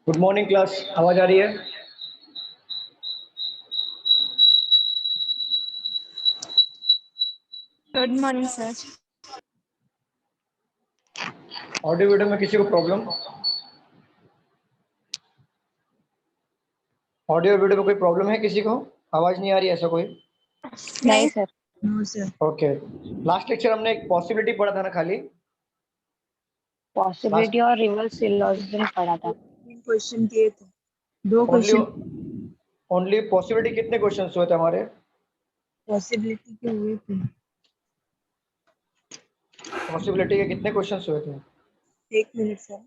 Good morning class, आवाज आ रही है? Good morning sir. Audio video में किसी को प्रॉब्लम? ऑडियो वीडियो में कोई प्रॉब्लम है किसी को? आवाज नहीं आ रही है ऐसा कोई? नहीं sir. No sir. Okay, last lecture हमने एक पॉसिबिलिटी पढ़ा था ना खाली। पॉसिबिलिटी और रिवर्स सिलोजिज्म पढ़ा था। क्वेश्चन किए थे, दो ओनली क्वेश्चन ओनली पॉसिबिलिटी कितने क्वेश्चंस हुए थे हमारे? पॉसिबिलिटी के हुए थे। पॉसिबिलिटी के कितने क्वेश्चंस हुए थे? एक मिनट सर।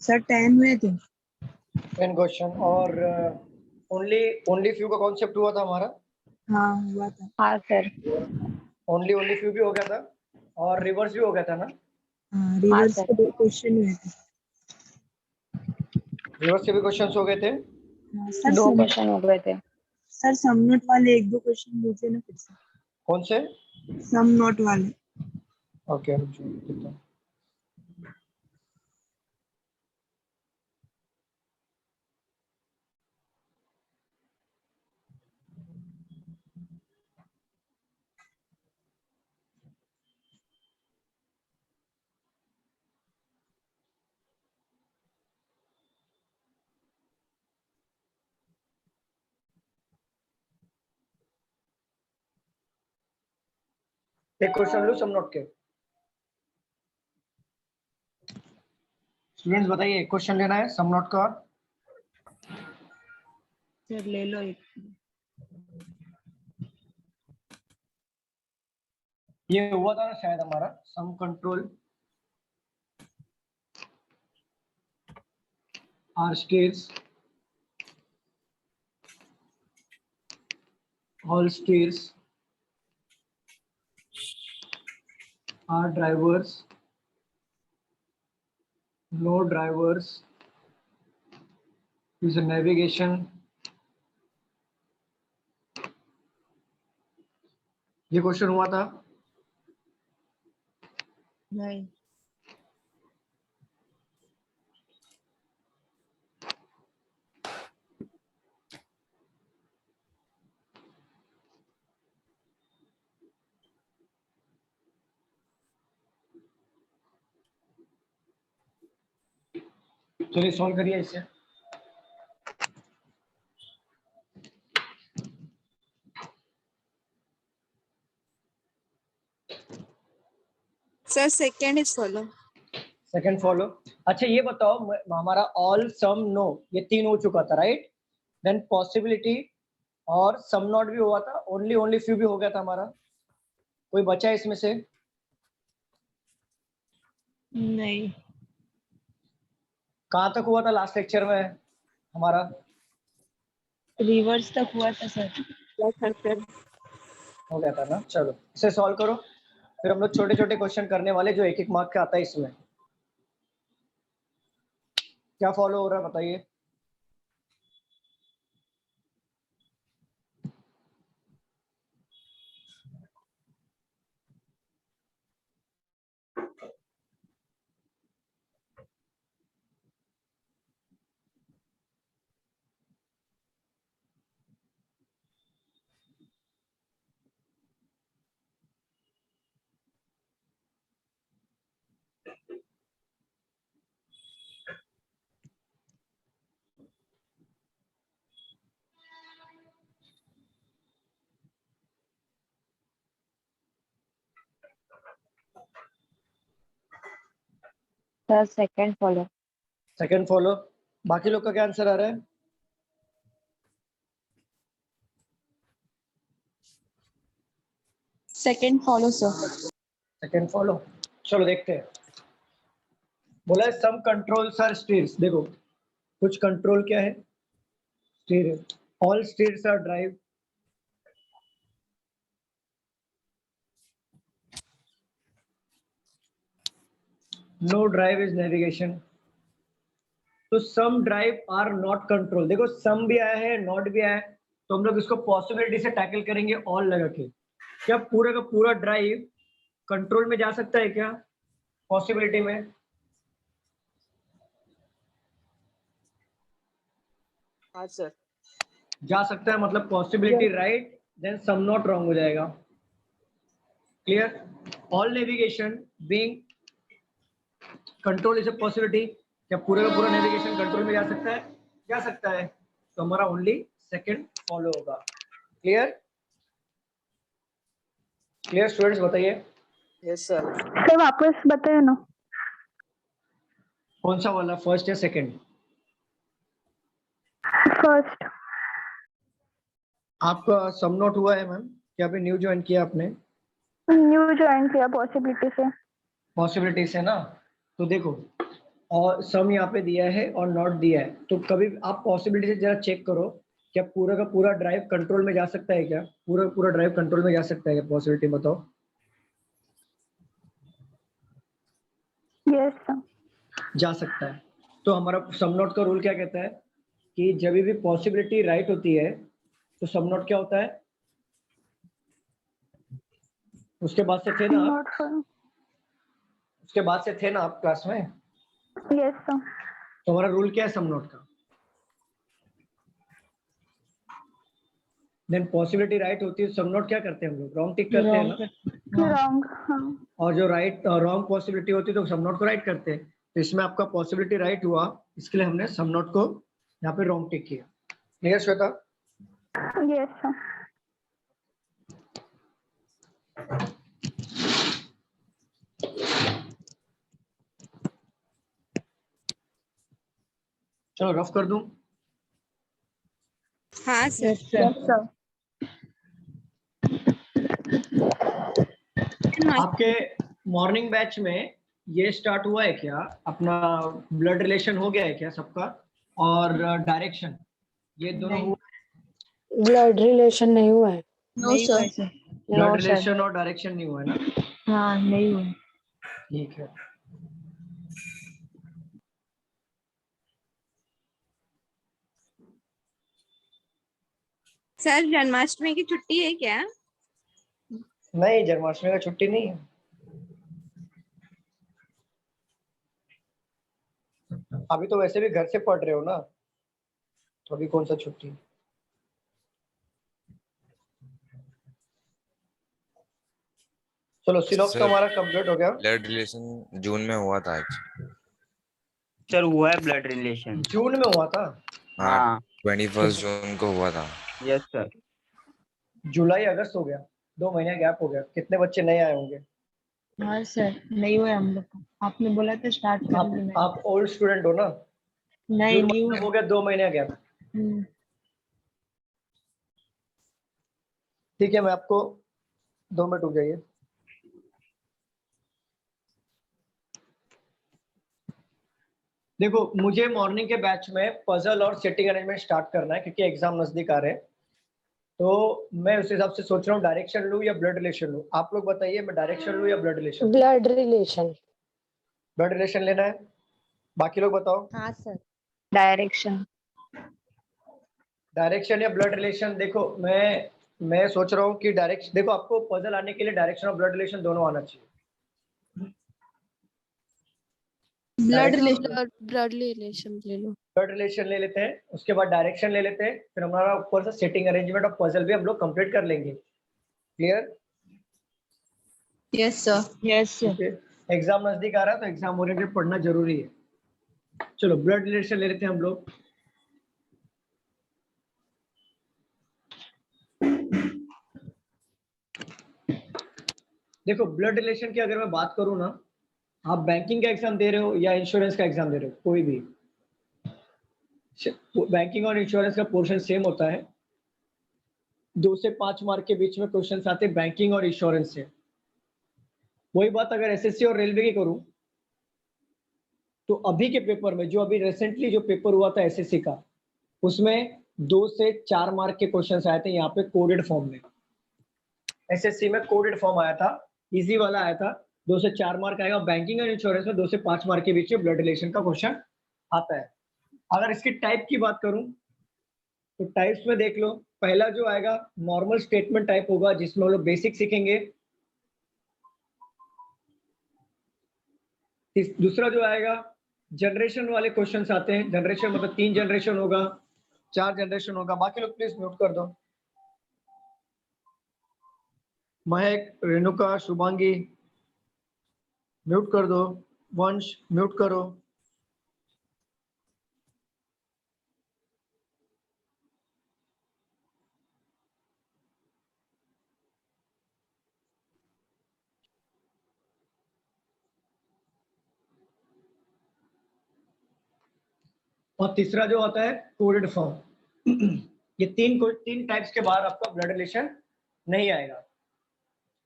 सर 10 हुए थे। 10 क्वेश्चन और ओनली ओनली फ्यू का कॉन्सेप्ट हुआ था हमारा। हाँ हुआ था। हाँ सर। ओनली फ्यू भी हो गया था और रिवर्स भी हो गया था ना। हाँ हाँ रिवर्स सर। के 2 क्वेश्चन हुए थे। रिवर्स के भी क्वेश्चंस हो गए थे। हाँ सर 2 क्वेश्चन हो गए थे। सर सम नोट वाले 1-2 क्वेश्चन पूछे ना फिर से। कौन से? सम नोट वाले। ओके, एक क्वेश्चन लो सम नोट के। स्टूडेंट्स बताइए, एक क्वेश्चन लेना है सम नोट का। सर ले लो एक। ये हुआ था ना शायद हमारा some control are states, all states are drivers, no drivers is a navigation। ये क्वेश्चन हुआ था। नहीं चलिए सॉल्व करिए इसे। Sir second is follow. Second follow. अच्छा ये बताओ, हमारा ऑल सम नो ये 3 हो चुका था, राइट? देन पॉसिबिलिटी और सम नॉट भी हुआ था, ओनली ओनली फ्यू भी हो गया था हमारा। कोई बचा है इसमें से? नहीं कहाँ तक हुआ था लास्ट लेक्चर में हमारा? रिवर्स तक हुआ था सर। सर हो गया था ना। चलो इसे सॉल्व करो, फिर हम लोग छोटे छोटे क्वेश्चन करने वाले जो एक एक मार्क का आता है इसमें। क्या फॉलो हो रहा है बताइए? Sir second follow. Second follow. बाकी लोग का क्या आंसर आ रहा है? Second follow sir. Second follow. चलो देखते हैं। बोला है सम कंट्रोल्स आर स्टेट्स। देखो कुछ कंट्रोल क्या है? State. All states are drive. No drive is navigation. तो some drive are not control, देखो सम भी आया है नॉट भी आया है, तो हम लोग इसको पॉसिबिलिटी से टैकल करेंगे ऑल लगा के। क्या पूरा का पूरा ड्राइव कंट्रोल में जा सकता है क्या पॉसिबिलिटी में? हाँ सर। जा सकता है, मतलब possibility right, then some not wrong हो जाएगा। Clear? All navigation being control is a possibility. क्या पूरा का पूरा नेविगेशन कंट्रोल में जा सकता है? जा सकता है, तो हमारा ओनली सेकंड फॉलो होगा। क्लियर? क्लियर स्टूडेंट्स, बताइए यस सर। सर वापस बताइए ना। कौन सा वाला, फर्स्ट या सेकंड? फर्स्ट। आपका सम नॉट हुआ है मैम? क्या अभी न्यू ज्वाइन किया आपने? न्यू ज्वाइन किया पॉसिबिलिटी से। पॉसिबिलिटी से ना, तो देखो और सम यहाँ पे दिया है और नॉट दिया है, तो कभी आप पॉसिबिलिटी से जरा चेक करो क्या पूरा का पूरा ड्राइव कंट्रोल में जा सकता है क्या? पूरा पूरा ड्राइव कंट्रोल में जा सकता है क्या? पॉसिबिलिटी बताओ। Yes sir. जा सकता है। तो हमारा सम नॉट का रूल क्या कहता है कि जब भी पॉसिबिलिटी राइट होती है तो सम नॉट क्या होता है? उसके बाद से थे ना आप? Not sir. उसके बाद से थे ना आप क्लास में? Yes sir. तो हमारा रूल क्या है सम नॉट का? देन पॉसिबिलिटी राइट होती है, सम नॉट क्या करते हैं हम लोग? रॉन्ग टिक करते हैं ना। रॉन्ग। हाँ। और जो राइट रॉन्ग पॉसिबिलिटी होती है तो सम नॉट को राइट करते हैं। तो इसमें आपका पॉसिबिलिटी राइट हुआ, इसके लिए हमने सम नॉट को यहाँ पे रॉन्ग टिक किया। क्लियर श्वेता? Yes sir. चलो रफ कर दूं? हाँ सर। Yes sir. आपके मॉर्निंग बैच में ये स्टार्ट हुआ है क्या अपना? ब्लड रिलेशन हो गया है क्या सबका? और डायरेक्शन, ये दोनों हुआ? ब्लड रिलेशन नहीं हुआ है। No sir. Blood no relation sir. और डायरेक्शन नहीं हुआ है ना? हाँ नहीं हुआ। ठीक है। सर जन्माष्टमी की छुट्टी है क्या? नहीं, जन्माष्टमी का छुट्टी नहीं है। अभी तो वैसे भी घर से पढ़ रहे हो ना, तो अभी कौन सा छुट्टी? चलो सिनॉप्स तो हमारा कंप्लीट हो गया। ब्लड रिलेशन जून में हुआ था आज। सर हुआ है ब्लड रिलेशन। जून में हुआ था? हाँ 21 जून को हुआ था। Yes sir. जुलाई अगस्त हो गया, 2 महीने गैप हो गया। कितने बच्चे नए आए होंगे? हाँ सर नहीं हुआ हम लोग का। आपने बोला था स्टार्ट करेंगे। आप ओल्ड स्टूडेंट हो ना? नहीं जून नहीं में हुआ। हो गया 2 महीने गैप। ठीक है, मैं आपको 2 मिनट रुक जाइए। देखो मुझे मॉर्निंग के बैच में पजल और सेटिंग अरेंजमेंट स्टार्ट करना है क्योंकि एग्जाम नजदीक आ रहे हैं, तो मैं उस हिसाब से सोच रहा हूँ डायरेक्शन लूँ या ब्लड रिलेशन लूँ। आप लोग बताइए, मैं डायरेक्शन लूँ या blood relation? Blood relation. Blood relation लेना है, बाकी लोग बताओ। हाँ सर। डायरेक्शन। डायरेक्शन या ब्लड रिलेशन? देखो मैं सोच रहा हूँ कि डायरेक्शन, देखो आपको पजल आने के लिए डायरेक्शन और ब्लड रिलेशन दोनों आना चाहिए। ब्लड ब्लड रिलेशन ले लो। ब्लड रिलेशन ले लेते हैं, उसके बाद डायरेक्शन ले लेते हैं, फिर हमारा ऊपर से सेटिंग अरेंजमेंट और पजल भी हम लोग कंप्लीट कर लेंगे। Clear? Yes sir. Yes sir. Exam नजदीक आ रहा है तो एग्जाम ओरिएंटेड पढ़ना जरूरी है। चलो ब्लड रिलेशन ले लेते हैं हम लोग। देखो ब्लड रिलेशन की अगर मैं बात करूं ना, आप बैंकिंग का एग्जाम दे रहे हो या इंश्योरेंस का एग्जाम दे रहे हो, कोई भी, बैंकिंग और इंश्योरेंस का पोर्शन सेम होता है। 2 से 5 मार्क के बीच में क्वेश्चन आते हैं बैंकिंग और इंश्योरेंस से। वही बात अगर एसएससी और रेलवे की करूं, तो अभी के पेपर में, जो अभी रिसेंटली जो पेपर हुआ था एसएससी का, उसमें 2 से 4 मार्क के क्वेश्चन आए थे यहाँ पे कोडेड फॉर्म में। एसएससी में कोडेड फॉर्म आया था, इजी वाला आया था, 2 से 4 मार्क आएगा। बैंकिंग एंड इंश्योरेंस में 2 से 5 मार्क के बीच में ब्लड रिलेशन का क्वेश्चन आता है। अगर इसकी टाइप की बात करूं तो टाइप्स में देख लो, पहला जो आएगा नॉर्मल स्टेटमेंट टाइप होगा, जिसमें हम लोग बेसिक सीखेंगे। दूसरा जो आएगा जनरेशन वाले क्वेश्चंस आते हैं। जनरेशन मतलब 3 जनरेशन होगा, 4 जनरेशन होगा। बाकी लोग प्लीज म्यूट कर दो। महक, रेणुका, शुभांगी म्यूट कर दो। वंश म्यूट करो। और तीसरा जो आता है कोडेड फॉर्म। ये तीन टाइप्स के बाहर आपका ब्लड रिलेशन नहीं आएगा।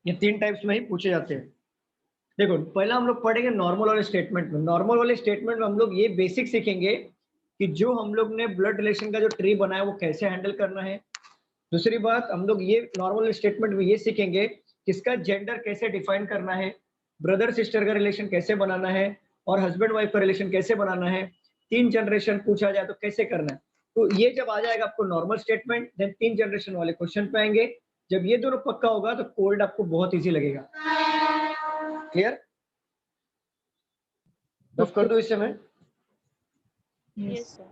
ये 3 टाइप्स में ही पूछे जाते हैं। देखो पहला हम लोग पढ़ेंगे नॉर्मल वाले स्टेटमेंट में। नॉर्मल वाले स्टेटमेंट में हम लोग ये बेसिक सीखेंगे कि जो हम लोग ने ब्लड रिलेशन का जो ट्री बनाया वो कैसे हैंडल करना है। दूसरी बात हम लोग ये नॉर्मल स्टेटमेंट में ये सीखेंगे कि इसका जेंडर कैसे डिफाइन करना है, ब्रदर सिस्टर का रिलेशन कैसे बनाना है, और हस्बैंड वाइफ का रिलेशन कैसे बनाना है। 3 जनरेशन पूछा जाए तो कैसे करना है। तो ये जब आ जाएगा आपको नॉर्मल स्टेटमेंट, देन 3 जनरेशन वाले क्वेश्चन पे आएंगे। जब ये दोनों पक्का होगा तो कोल्ड आपको बहुत इजी लगेगा। क्लियर? रफ कर दो इसे मैं। Yes sir.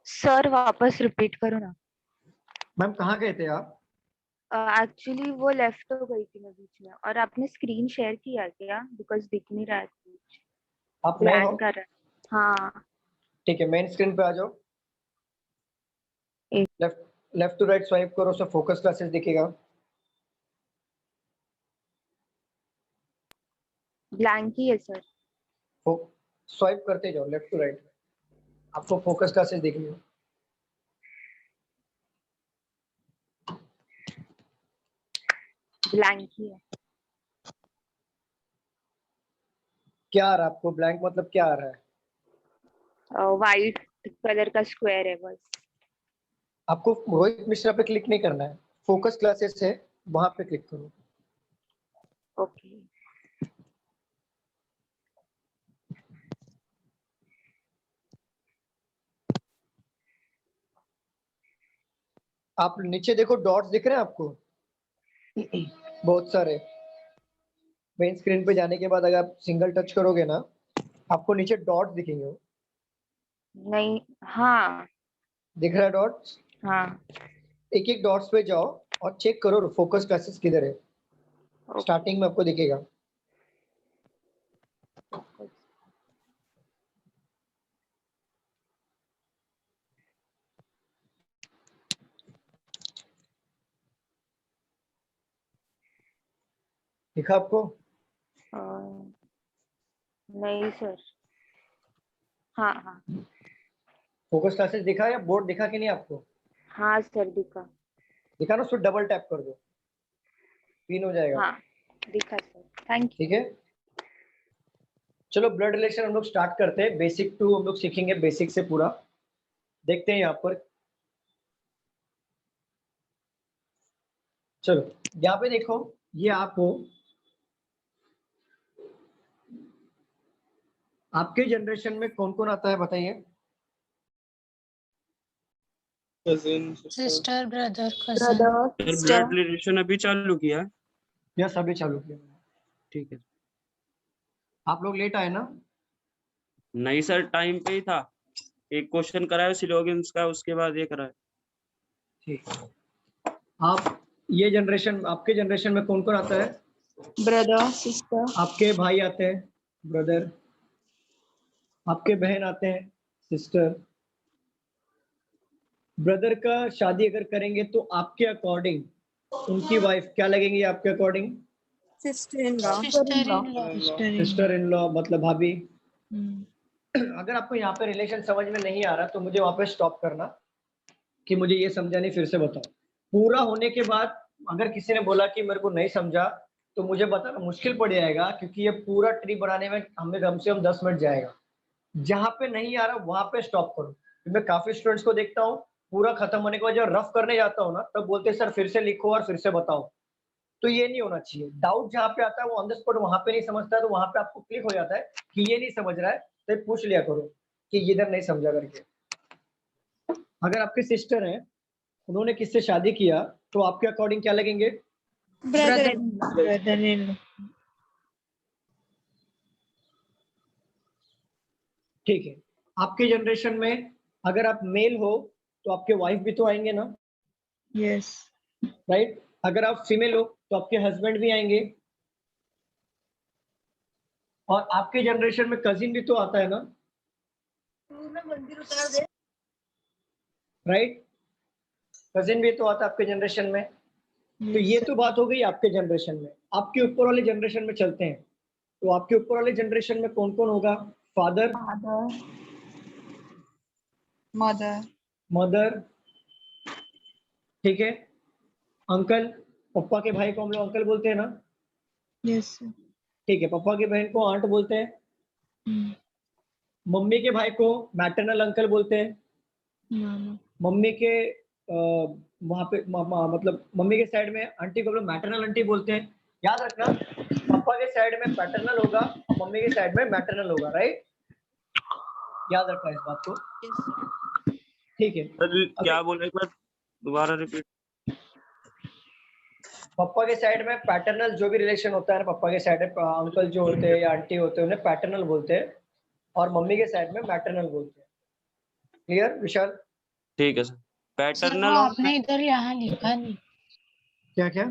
सर वापस रिपीट करो ना। मैम कहाँ गए थे आप? एक्चुअली वो लेफ्ट हो गई थी मैं बीच में, और आपने स्क्रीन शेयर किया क्या? बिकॉज दिख नहीं रहा है कुछ, आप नए हो? ब्लैंक कर रहा है। हाँ ठीक है, मेन स्क्रीन पे आ जाओ। लेफ्ट टू राइट स्वाइप करो, सब फोकस क्लासेस दिखेगा। ब्लैंक ही है सर। स्वाइप करते जाओ लेफ्ट टू राइट, आपको फोकस क्लासेस दिखेगा। ब्लैंक ही है। क्या आ रहा है आपको? ब्लैंक मतलब क्या आ रहा है? वाइट कलर का स्क्वायर है बस। आपको रोहित मिश्रा पे क्लिक नहीं करना है, फोकस क्लासेस है वहां पे क्लिक करो। ओके आप नीचे देखो, डॉट्स दिख रहे हैं आपको? बहुत सारे। मेन स्क्रीन पे जाने के बाद अगर आप सिंगल टच करोगे ना, आपको नीचे डॉट्स दिखेंगे। नहीं, हाँ दिख रहा है डॉट्स? हाँ एक एक डॉट्स पे जाओ और चेक करो फोकस क्लासेस किधर है। स्टार्टिंग में आपको दिखेगा। दिखा आपको? नहीं सर। हाँ हाँ फोकस क्लासेस दिखा या बोर्ड दिखा कि नहीं आपको? हाँ सर दिखा। दिखा ना, उस पर डबल टैप कर दो, पिन हो जाएगा। हाँ दिखा सर, थैंक यू। ठीक है, चलो ब्लड रिलेशन हम लोग स्टार्ट करते हैं। बेसिक टू हम लोग सीखेंगे, बेसिक से पूरा देखते हैं यहाँ पर। चलो यहाँ पे देखो, ये आप हो, आपके जनरेशन में कौन कौन आता है बताइए? Sister, brother, brother sister. Blood relation अभी चालू किया है? यस अभी चालू किया मैंने। ठीक है। आप लोग लेट आए ना? नहीं सर, टाइम पे ही था। एक क्वेश्चन कराया सिलोगिन्स का, उसके बाद ये कराया। ठीक है। आप ये जनरेशन, आपके जनरेशन में कौन कौन आता है? Brother sister. आपके भाई आते हैं ब्रदर, आपके बहन आते हैं सिस्टर। ब्रदर का शादी अगर करेंगे तो आपके अकॉर्डिंग उनकी वाइफ क्या लगेंगी आपके according? Sister in law. Sister in law मतलब भाभी। अगर आपको यहाँ पे रिलेशन समझ में नहीं आ रहा तो मुझे वहां पे स्टॉप करना कि मुझे ये समझा नहीं, फिर से बताओ। पूरा होने के बाद अगर किसी ने बोला कि मेरे को नहीं समझा तो मुझे बताना मुश्किल पड़ जाएगा, क्योंकि ये पूरा ट्री बनाने में हमें कम से कम 10 मिनट जाएगा। जहां पे नहीं आ रहा वहां पे स्टॉप करो। मैं काफी स्टूडेंट्स को देखता हूँ पूरा खत्म होने के बाद जब रफ करने जाता हूँ ना, तब बोलते हैं सर फिर से लिखो और फिर से बताओ। तो ये नहीं होना चाहिए। डाउट जहाँ पे आता है वो ऑन द स्पॉट वहां पे नहीं समझता है, तो वहां पे आपको क्लिक हो जाता है कि ये नहीं समझ रहा है, तो पूछ लिया करो कि ये इधर नहीं समझा करके। अगर आपके सिस्टर हैं, उन्होंने किससे शादी किया, तो आपके अकॉर्डिंग क्या लगेंगे? Brother. Brother in law. ठीक है। आपके जनरेशन में अगर आप मेल हो तो आपके वाइफ भी तो आएंगे ना, यस। राइट? अगर आप फीमेल हो तो आपके हस्बैंड भी आएंगे। और आपके जनरेशन में कजिन भी तो आता है ना, राइट? कजिन भी तो आता है आपके जनरेशन में। तो ये तो बात हो गई आपके जनरेशन में। आपके ऊपर वाले जनरेशन में चलते हैं। तो आपके ऊपर वाले जनरेशन में कौन कौन होगा? Father, Father. Mother. मदर, ठीक है, अंकल, पप्पा के भाई को हम लोग अंकल बोलते हैं ना, यस। ठीक है, पप्पा की बहन को आंट बोलते हैं, मम्मी के भाई को मैटरनल अंकल बोलते हैं, मम्मी के वहां पे मतलब मम्मी के साइड में आंटी को हम लोग मैटरनल आंटी बोलते हैं। याद रखना, पापा के साइड में पैटर्नल होगा और मम्मी के साइड में मैटरनल होगा, राइट? याद रखना इस बात को, ठीक है। सर क्या अगर बोला, एक बार दोबारा रिपीट। पापा के साइड में पैटर्नल जो भी रिलेशन होता है ना, पापा के साइड में अंकल जो होते हैं या आंटी होते हैं उन्हें पैटर्नल बोलते हैं, और मम्मी के साइड में मैटरनल बोलते हैं। क्लियर विशाल? ठीक है सर। सर पैटर्नल वो और आपने इधर यहाँ लिखा नहीं, क्या क्या?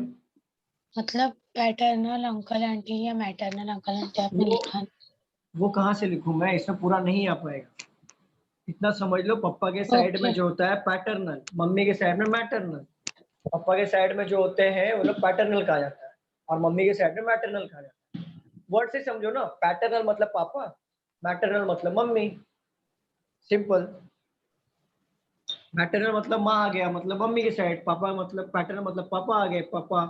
मतलब पैटर्नल अंकल आंटी या मैटरनल अंकल आंटी आपने वो लिखा नहीं। वो कहाँ से लिखूं मैं, इसमें पूरा नहीं आ पाएगा। इतना समझ लो, पापा के साइड में ओके। जो होता है पैटर्नल, मम्मी के साइड में मैटरनल। पापा के साइड में जो होते हैं वो लोग पैटर्नल कहा जाता है, और मम्मी के साइड में मैटरनल कहा जाता है। वर्ड से समझो ना, पैटर्नल मतलब पापा, मैटरनल मतलब मम्मी, सिंपल। मैटरनल मतलब माँ आ गया, मतलब मम्मी के साइड, पापा मतलब पैटर्नल मतलब पापा आ गए, पापा,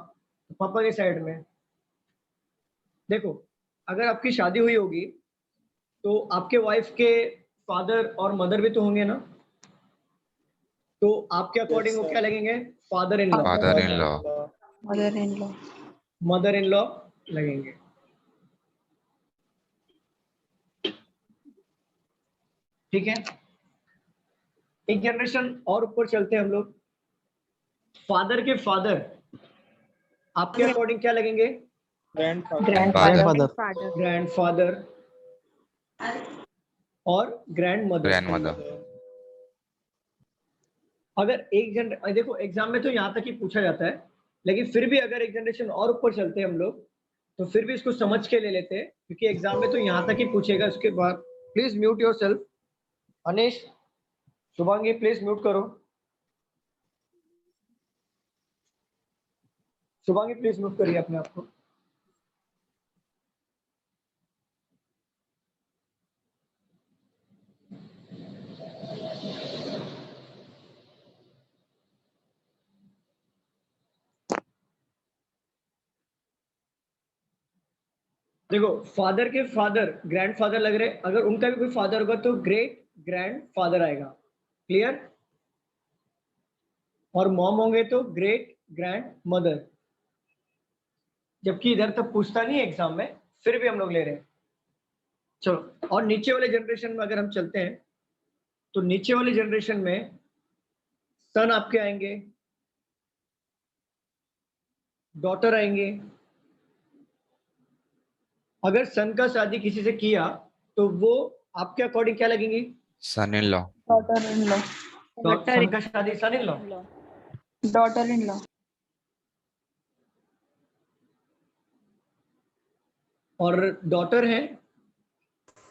पापा के साइड में। देखो, अगर आपकी शादी हुई होगी तो आपके वाइफ के फादर और मदर भी तो होंगे ना, तो आपके अकॉर्डिंग वो क्या लगेंगे? Father in law, father in law. Mother-in-law. Mother in law लगेंगे, ठीक है। एक जनरेशन और ऊपर चलते हैं हम लोग। फादर के फादर आपके अकॉर्डिंग क्या लगेंगे? ग्रैंडफादर। फादर। ग्रैंडफादर और ग्रैंड मदर। ग्रैंडमदर। अगर एक जन देखो, एग्जाम में तो यहाँ तक ही पूछा जाता है, लेकिन फिर भी अगर एक जनरेशन और ऊपर चलते हैं हम लोग, तो फिर भी इसको समझ के ले लेते हैं, क्योंकि एग्जाम में तो यहाँ तक ही पूछेगा। उसके बाद please mute your self. Anish, Shubhangi please mute करो। शुभांगी प्लीज म्यूट करिए अपने आप को। देखो, फादर के फादर ग्रैंडफादर लग रहे, अगर उनका भी कोई फादर होगा तो ग्रेट ग्रैंड फादर आएगा, क्लियर? और मॉम होंगे तो ग्रेट ग्रैंड मदर। जबकि इधर तक पूछता नहीं है एग्जाम में, फिर भी हम लोग ले रहे हैं। चलो, और नीचे वाले जनरेशन में अगर हम चलते हैं, तो नीचे वाले जनरेशन में सन आपके आएंगे, डॉटर आएंगे। अगर सन का शादी किसी से किया तो वो आपके अकॉर्डिंग क्या लगेंगी? सन इन लॉ। Daughter-in-law. सन का शादी सन इन लॉ। Daughter-in-law. और डॉटर है,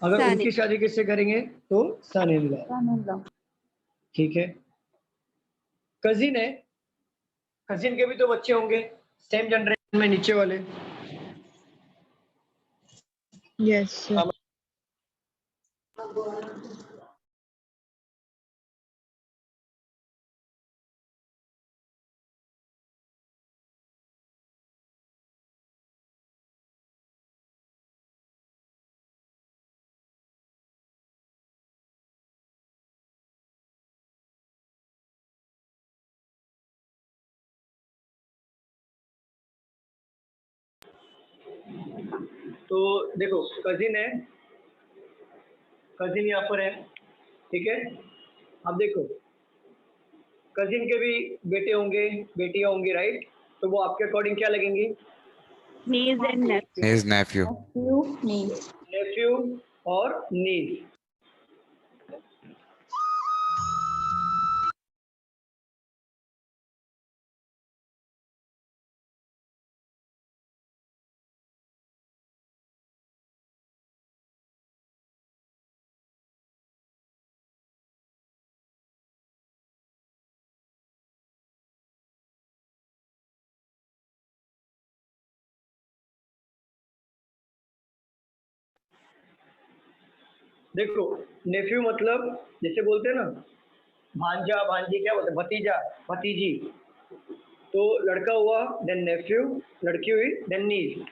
अगर उनकी शादी किससे करेंगे तो सन इन लॉ, Son-in-law. ठीक है। कजिन है, कजिन के भी तो बच्चे होंगे सेम जनरेशन में, नीचे वाले। यस। तो देखो कजिन है, कजिन यहाँ पर है, ठीक है। अब देखो कजिन के भी बेटे होंगे, बेटियां होंगी, राइट? तो वो आपके अकॉर्डिंग क्या लगेंगी? Niece and nephew. His nephew. niece, Neiphiu और नीज। देखो नेफ्यू मतलब जैसे बोलते हैं ना, भांजा भांजी, क्या बोलते हैं, भतीजा भतीजी। तो लड़का हुआ देन नेफ्यू, लड़की हुई देन नीज।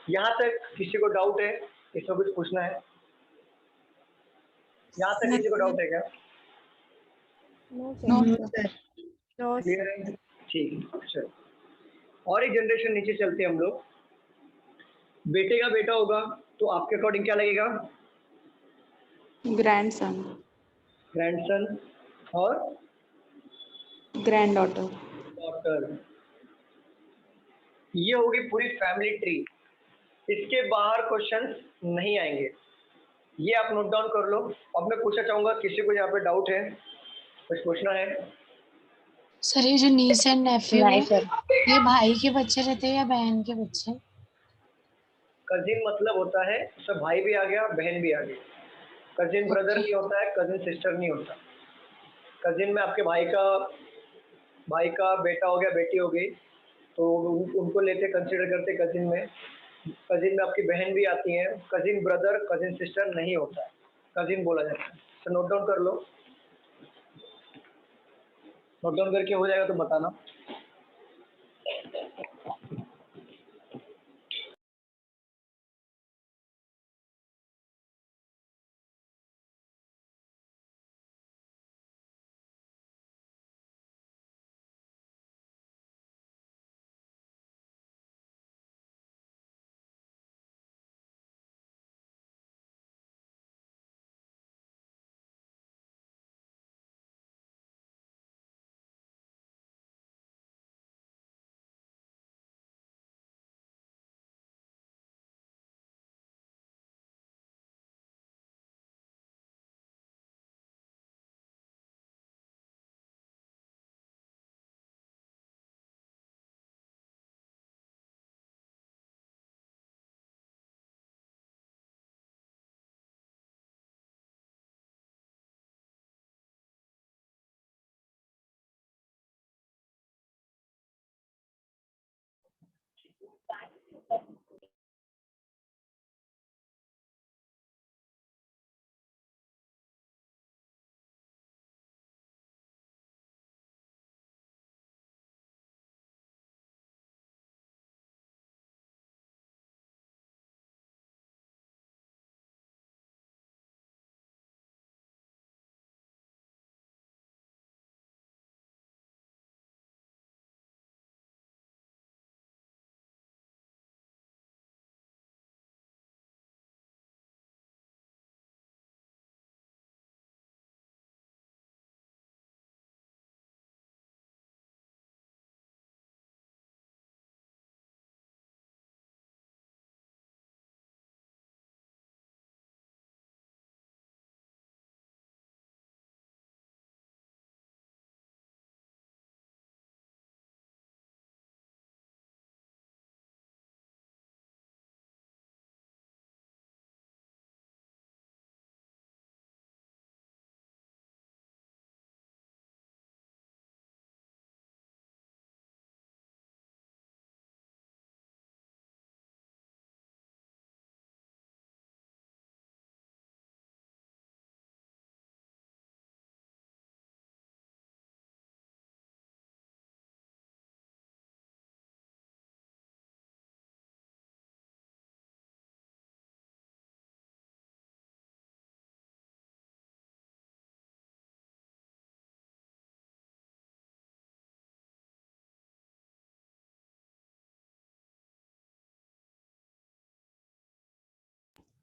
यहाँ तक किसी को डाउट है? इसमें कुछ पूछना है? यहाँ तक किसी को डाउट है क्या? no no sir, sir. Clear है? ठीक, चलो और एक जनरेशन नीचे चलते हैं हम लोग। बेटे का बेटा होगा तो आपके अकॉर्डिंग क्या लगेगा? grandson, ग्रैंडसन और granddaughter, डॉटर। ये होगी पूरी फैमिली ट्री। इसके बाहर क्वेश्चंस नहीं आएंगे, ये आप नोट डाउन कर लो। अब मैं पूछना चाहूंगा, किसी को यहाँ पे डाउट है, कुछ पूछना है? सर ये जो नीस एंड नेफ्यू नहीं है, सर। ये भाई के बच्चे रहते हैं या बहन के बच्चे? कजिन मतलब होता है सब, भाई भी आ गया बहन भी आ गई। कजिन ब्रदर नहीं होता है, कजिन सिस्टर नहीं होता। कजिन में आपके भाई का बेटा हो गया, बेटी हो गई, तो उनको लेते कंसिडर करते कजिन में। कजिन में आपकी बहन भी आती है। कजिन ब्रदर कजिन सिस्टर नहीं होता है, कजिन बोला जाता है। तो नोट डाउन कर लो, नोट डाउन करके हो जाएगा तो बताना।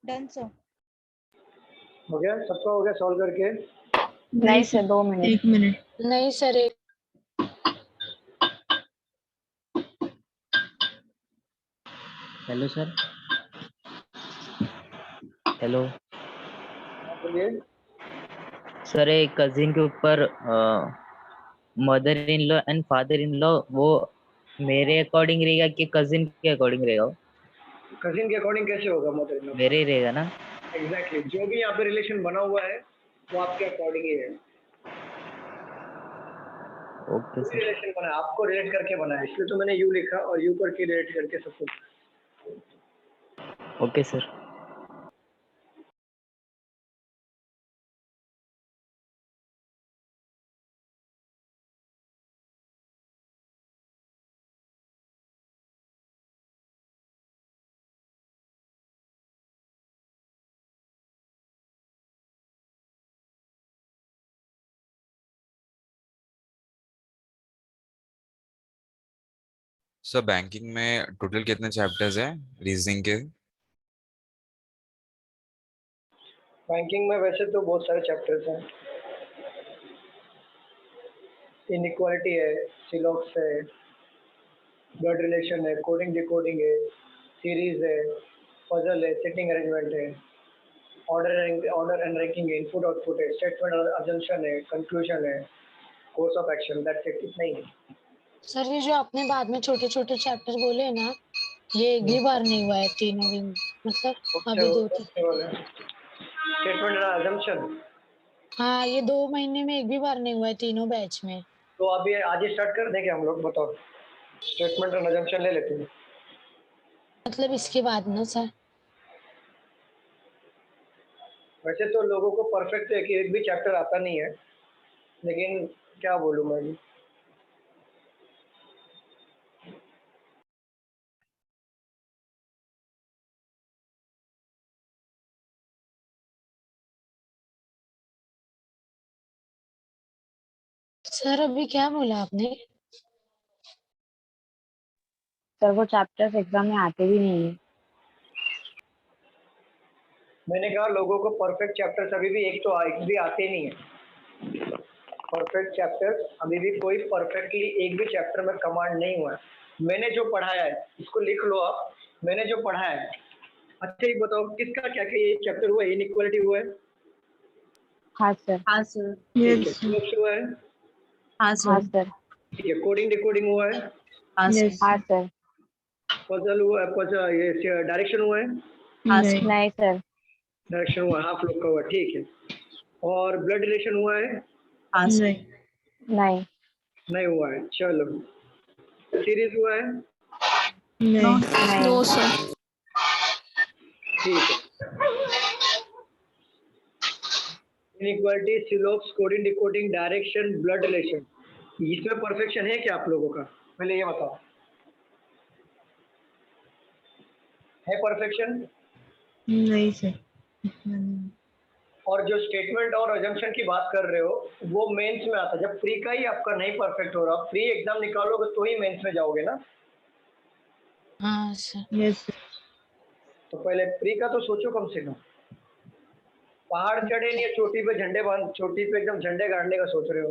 Done sir. हो गया सबका, हो गया सॉल्व करके? नहीं सर, 2 मिनट। 1 मिनट। नहीं सर, एक हेलो सर। हेलो बोलिए। सर, एक कजिन के ऊपर mother in law and father in law, वो मेरे अकॉर्डिंग रहेगा कि कजिन के अकॉर्डिंग रहेगा? वो कजिन के अकॉर्डिंग कैसे होगा मदर इन लॉ? मेरे ही रहेगा ना? एग्जैक्टली, जो भी यहाँ पे रिलेशन बना हुआ है वो आपके अकॉर्डिंग ही है। ओके कोई सर। रिलेशन बना है, आपको रिलेट करके बना है, इसलिए तो मैंने यू लिखा और यू करके रिलेट करके सब कुछ। Okay sir. सर बैंकिंग में टोटल कितने चैप्टर्स हैं रीजनिंग के? बैंकिंग में वैसे तो बहुत सारे चैप्टर्स हैं। इनइक्वालिटी है, सिलॉक्स है, ब्लड रिलेशन है, कोडिंग डिकोडिंग है, सीरीज है, पजल है, सेटिंग अरेंजमेंट है, ऑर्डर एंड रैंकिंग है, इनपुट आउटपुट है, स्टेटमेंट और अजम्पशन है, कंक्लूजन है, course of action, that's it, इतना ही है। सर ये जो आपने बाद में छोटे छोटे चैप्टर बोले हैं ना, ये एक भी बार नहीं हुआ है तीनों दिन, मतलब अभी दो तीन। स्टेटमेंट और अजम्पशन हाँ, ये 2 महीने में एक भी बार नहीं हुआ है तीनों बैच में। तो अभी आज ही स्टार्ट कर दें क्या हम लोग, बताओ? स्टेटमेंट और अजम्पशन ले लेते हैं। मतलब इसके बाद ना सर? वैसे तो लोगों को परफेक्ट है कि एक भी चैप्टर आता नहीं है, लेकिन क्या बोलूँ मैं भी। सर अभी क्या बोला आपने? सर वो चैप्टर्स एग्जाम में आते भी नहीं है। मैंने कहा लोगों को परफेक्ट चैप्टर्स अभी भी एक भी आते नहीं है। परफेक्ट चैप्टर्स अभी भी कोई परफेक्टली एक भी चैप्टर में कमांड नहीं हुआ है। मैंने जो पढ़ाया है इसको लिख लो आप, मैंने जो पढ़ाया है। अच्छा ये बताओ किसका क्या क्या ये चैप्टर हुआ है? इनइक्वालिटी हुआ है? हाँ सर। हाँ सर। ठीक है। Yes sir. स्लोप्स हुआ है? हाँ हाँ सर। सर। ठीक है। कोडिंग डिकोडिंग हुआ है? हाँ सर। यस हाँ सर। पजल हुआ है? पजल ये डायरेक्शन हुआ है? हाँ नहीं। सर। नहीं सर। डायरेक्शन हुआ है, हाफ लोग का हुआ है, ठीक है। और ब्लड रिलेशन हुआ है? हाँ सर। नहीं। नहीं। नहीं हुआ है, चलो। सीरीज हुआ है? नो नहीं। सर। नहीं। सर। ठीक है। इनइक्वालिटी, सिलोप्स, coding decoding, direction, blood relation, इसमें परफेक्शन है क्या आप लोगों का? पहले ये बताओ, है परफेक्शन? नहीं सर, इतना नहीं। और जो स्टेटमेंट और अजम्पशन की बात कर रहे हो वो मेंस में आता है, जब प्री का ही आपका नहीं परफेक्ट हो रहा, प्री एग्जाम निकालोगे तो ही मेंस में जाओगे ना। हाँ सर। Yes sir. तो पहले प्री का तो सोचो कम से कम। पहाड़ चढ़े नहीं है, चोटी पे झंडे बांध, चोटी पे एकदम झंडे गाड़ने का सोच रहे हो।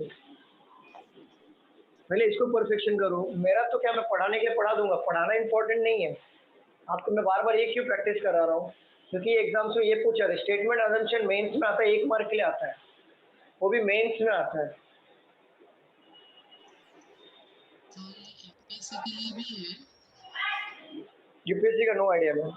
पहले इसको परफेक्शन करो। मेरा तो क्या, मैं पढ़ाने के लिए पढ़ा दूंगा, पढ़ाना इंपॉर्टेंट नहीं है। आपको मैं बार बार ये क्यों प्रैक्टिस करा रहा हूँ, क्योंकि एग्जाम से ये पूछा है स्टेटमेंट अजम्पशन मेंस में आता है, 1 मार्क के लिए आता है, वो भी मेंस में आता है। यूपीएससी का नो आइडिया मैं।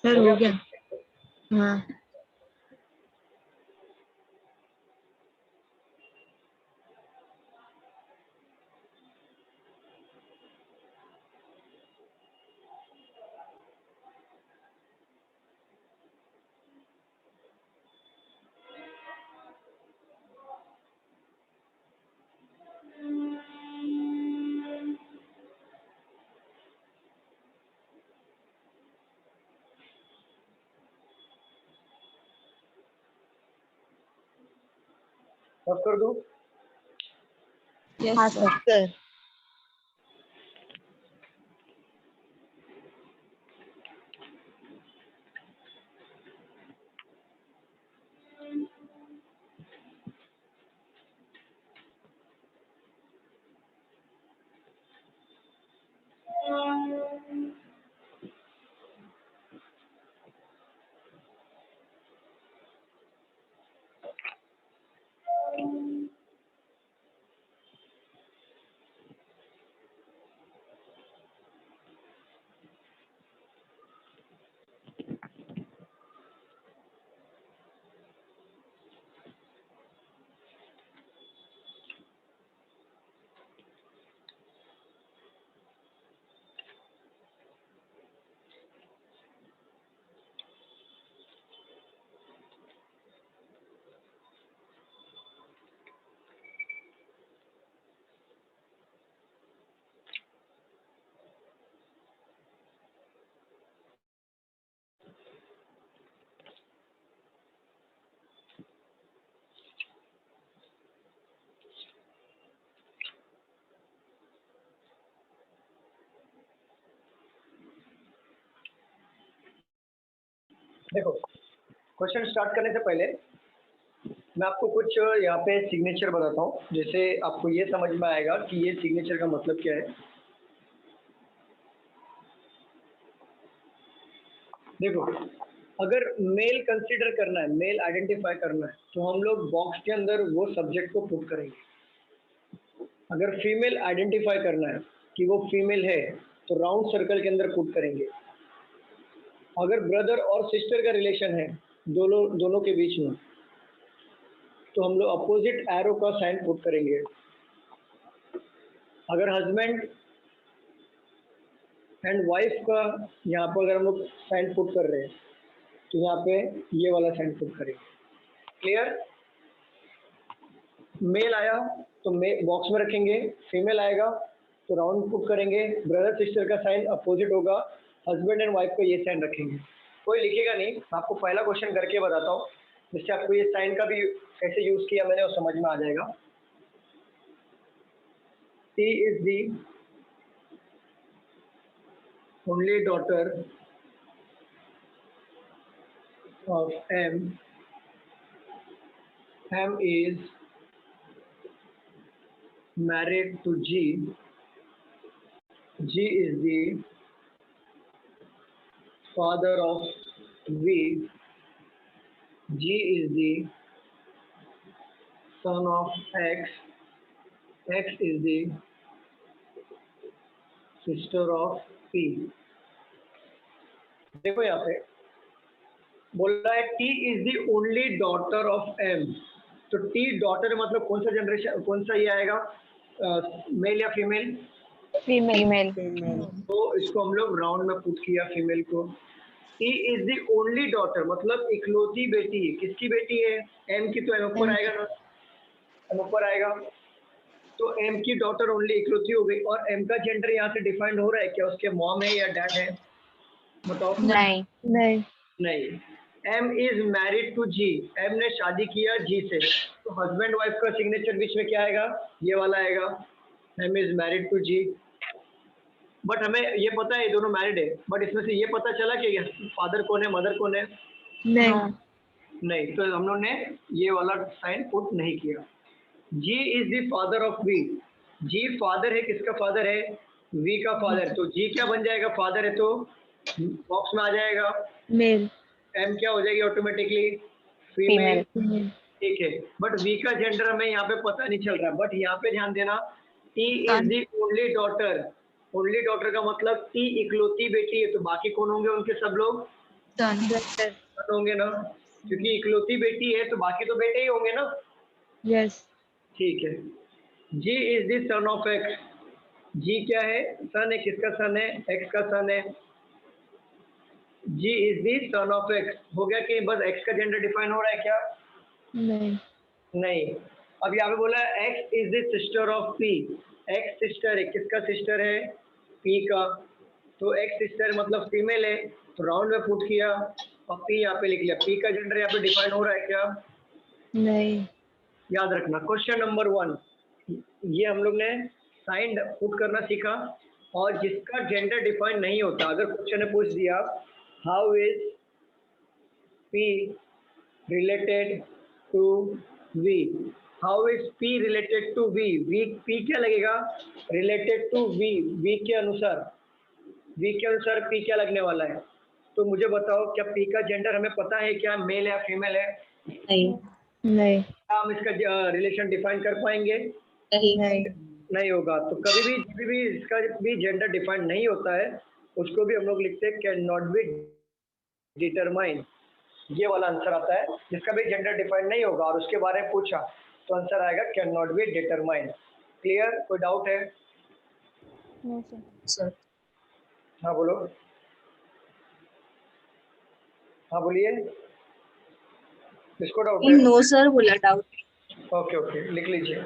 सर हो हो गया? गया। हाँ। अब कर दूं? हाँ Yes, सर। सर देखो, क्वेश्चन स्टार्ट करने से पहले मैं आपको कुछ यहाँ पे सिग्नेचर बताता हूँ, जैसे आपको ये समझ में आएगा कि ये सिग्नेचर का मतलब क्या है। देखो, अगर मेल कंसीडर करना है, मेल आइडेंटिफाई करना है, तो हम लोग बॉक्स के अंदर वो सब्जेक्ट को पुट करेंगे। अगर फीमेल आइडेंटिफाई करना है कि वो फीमेल है, तो राउंड सर्कल के अंदर पुट करेंगे। अगर ब्रदर और सिस्टर का रिलेशन है दोनों के बीच में, तो हम लोग अपोजिट एरो का साइन पुट करेंगे। अगर हस्बैंड एंड वाइफ का यहाँ पर अगर हम लोग साइन पुट कर रहे हैं, तो यहाँ पे ये वाला साइन पुट करेंगे। क्लियर? मेल आया तो बॉक्स में रखेंगे, फीमेल आएगा तो राउंड पुट करेंगे। ब्रदर सिस्टर का साइन अपोजिट होगा, हस्बैंड एंड वाइफ का ये साइन रखेंगे। कोई लिखेगा नहीं, मैं आपको पहला क्वेश्चन करके बताता हूँ, जिससे आपको ये साइन का भी कैसे यूज किया मैंने वो समझ में आ जाएगा। T is the only daughter of M. M is married to G. G is the father of V. G is the son of X. X is the sister of P. देखो यहाँ पे बोल रहा है T is the only daughter of M. तो T daughter मतलब कौन सा जनरेशन, कौन सा ये आएगा, मेल या फीमेल? फीमेल। तो इसको हम लोग राउंड में पुट किया फीमेल को। T is the only daughter मतलब इकलौती बेटी। किसकी बेटी है? M की। तो M ऊपर आएगा ना, M ऊपर आएगा, तो M की डॉटर ओनली इकलौती हो गई। और M का जेंडर यहाँ से डिफाइंड हो रहा है क्या, उसके मॉम है या डैड है? बताओ। नहीं। नहीं। M is married to G. M ने शादी किया G से, तो हस्बैंड वाइफ का सिग्नेचर बीच में क्या आएगा? ये वाला आएगा, M is married to G। But हमें ये पता है ये दोनों मैरिड है, बट इसमें से ये पता चला कि फादर कौन है, मदर कौन है? नहीं, तो हम लोग ने ये वाला साइन पुट नहीं किया। G is the father of V. G father है, किसका फादर है? V का फादर। तो G क्या बन जाएगा? फादर है, तो बॉक्स में आ जाएगा मेल। M क्या हो जाएगी ऑटोमेटिकली? फीमेल। ठीक है, बट V का जेंडर हमें यहाँ पे पता नहीं चल रहा। बट यहाँ पे ध्यान देना, T is the only daughter. Only daughter का मतलब T इकलौती बेटी है, तो बाकी कौन होंगे उनके? सब लोग सन होंगे ना, क्योंकि इकलौती बेटी है तो बाकी तो बेटे ही होंगे ना। यस। ठीक है। G is the son of X. G क्या है? सन है। किसका सन है? X का सन है। G is the son of X। हो गया कि बस X का जेंडर डिफाइन हो रहा है क्या? नहीं। अब यहाँ पे बोला X is the sister of P. X sister है, किसका सिस्टर है? P का। तो X सिस्टर मतलब फीमेल है, तो राउंड में पुट किया और P यहाँ पे लिख लिया। P का जेंडर यहाँ पे डिफाइन हो रहा है क्या? नहीं। याद रखना। क्वेश्चन नंबर 1, ये हम लोग ने साइंड पुट करना सीखा, और जिसका जेंडर डिफाइन नहीं होता, अगर क्वेश्चन ने पूछ दिया how is P related to V, how is P related to V, V P क्या लगेगा, रिलेटेड टू वी, वी के अनुसार, वी के अनुसार पी क्या लगने वाला है। तो मुझे बताओ, क्या पी का जेंडर हमें पता है क्या, मेल या फीमेल है? नहीं नहीं क्या हम इसका रिलेशन डिफाइन कर पाएंगे? नहीं नहीं नहीं होगा। तो कभी भी इसका भी जेंडर डिफाइन नहीं होता है, उसको भी हम लोग लिखते हैं कैन नॉट बी डिटरमाइन। ये वाला आंसर आता है, जिसका भी जेंडर डिफाइन नहीं होगा और उसके बारे में पूछा तो आंसर आएगा can not be determine. Clear? कोई डाउट है? No sir. सर हाँ बोलो, हाँ बोलिए, किसको डाउट है? नो सर बोला डाउट। ओके ओके, लिख लीजिए।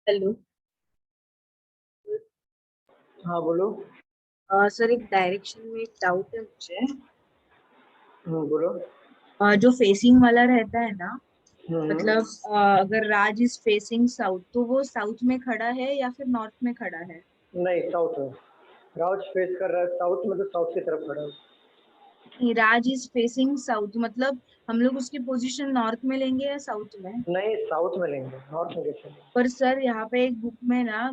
हेलो हाँ बोलो। सर एक डायरेक्शन में एक डाउट है मुझे। बोलो। जो फेसिंग वाला रहता है ना, हम्म, मतलब अगर राज इज फेसिंग साउथ तो वो साउथ में खड़ा है या फिर नॉर्थ में खड़ा है? नहीं, साउथ में। राउज फेस कर रहा है साउथ में, तो साउथ की तरफ खड़ा है। नहीं, राज इज फेसिंग साउथ मतलब हम लोग उसकी पोजीशन नॉर्थ में लेंगे या साउथ में? नहीं, साउथ में लेंगे, नॉर्थ में कैसे लेंगे? पर सर यहाँ पे एक बुक में ना,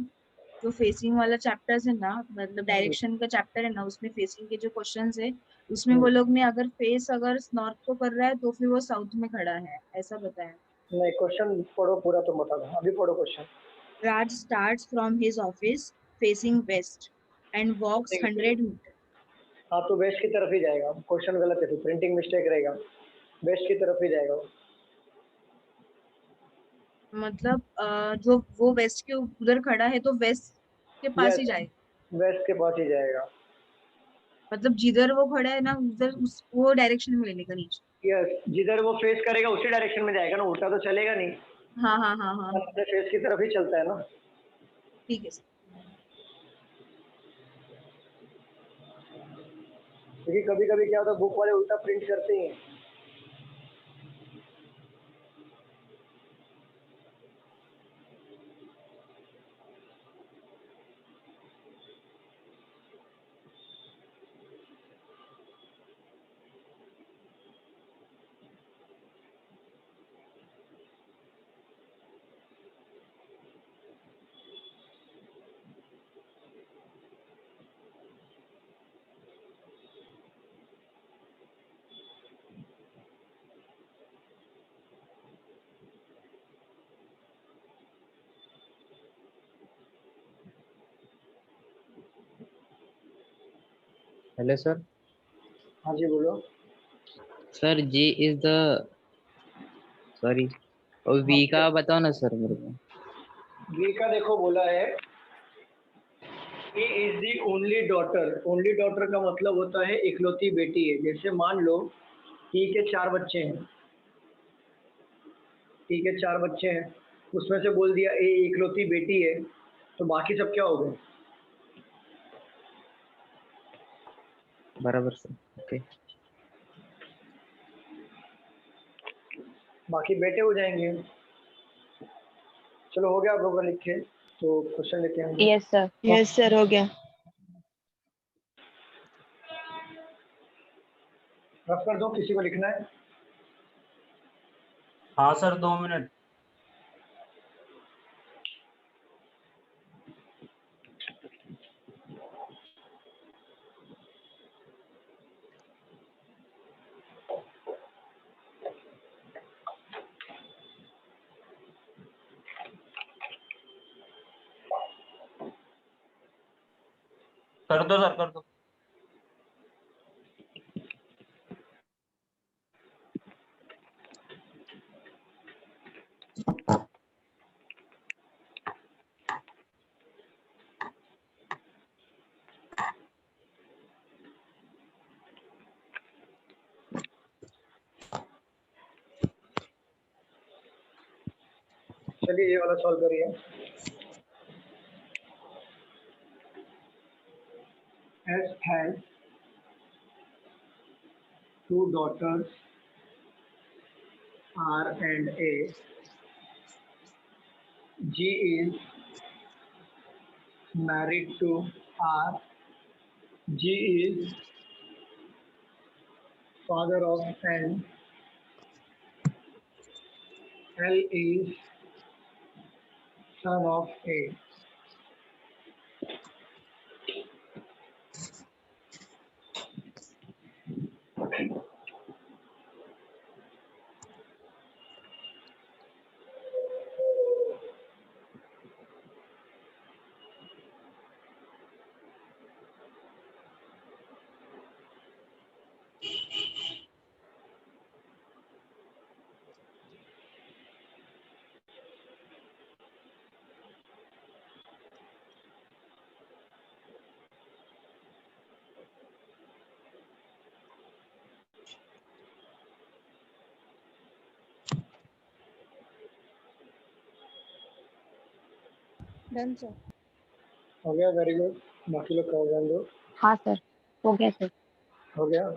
जो फेसिंग वाला चैप्टर्स है ना, मतलब डायरेक्शन का चैप्टर है ना, उसमें फेसिंग के जो क्वेश्चंस है उसमें वो लोग ने अगर फेस अगर नॉर्थ को कर रहा है तो फिर वो साउथ में खड़ा है, ऐसा बताया। नहीं, क्वेश्चन पढ़ो पूरा, तुम बता दो, अभी पढ़ो question. Raj starts from his office facing west and walks 100 meters. हाँ, तो वेस्ट की तरफ ही जाएगा। क्वेश्चन गलत है, प्रिंटिंग मिस्टेक रहेगा, वेस्ट की तरफ ही जाएगा। मतलब जो वो वेस्ट के उधर खड़ा है तो वेस्ट के पास ही यस, जाएगा। वेस्ट के पास ही जाएगा। मतलब जिधर वो खड़ा है ना उधर वो डायरेक्शन में लेने का नीचे। यस, जिधर वो फेस करेगा उसी डायरेक्शन में जाएगा ना, उल्टा तो चलेगा नहीं। हाँ हाँ हाँ हाँ, अपने फेस की तरफ ही चलता है ना। ठीक है सर। क्योंकि कभी कभी क्या होता है, बुक वाले उल्टा प्रिंट करते हैं। Hello sir. हाँ जी बोलो। Sir G is the sorry और वी का बताओ ना सर मेरे को। वी का देखो बोला है he is the only daughter. Only daughter का मतलब होता है इकलौती बेटी है। जैसे मान लो ही के 4 बच्चे हैं, ही के 4 बच्चे हैं, उसमें से बोल दिया ए इकलौती बेटी है, तो बाकी सब क्या हो गए? बराबर सर। ओके। बाकी बेटे हो जाएंगे। चलो हो गया आप लोगों का लिख के, तो क्वेश्चन लेते हैं हम लोग। Yes sir. यस सर हो गया। रफ कर दो, किसी को लिखना है? हाँ सर 2 मिनट। कर दो सर कर दो। चलिए ये वाला सॉल्व करिए। S has 2 daughters R and A. G is married to R. G is father of N. L is son of A. Done sir. हो गया, वेरी गुड। बाकी लोग कर जान दो। हाँ सर हो गया सर। हो गया।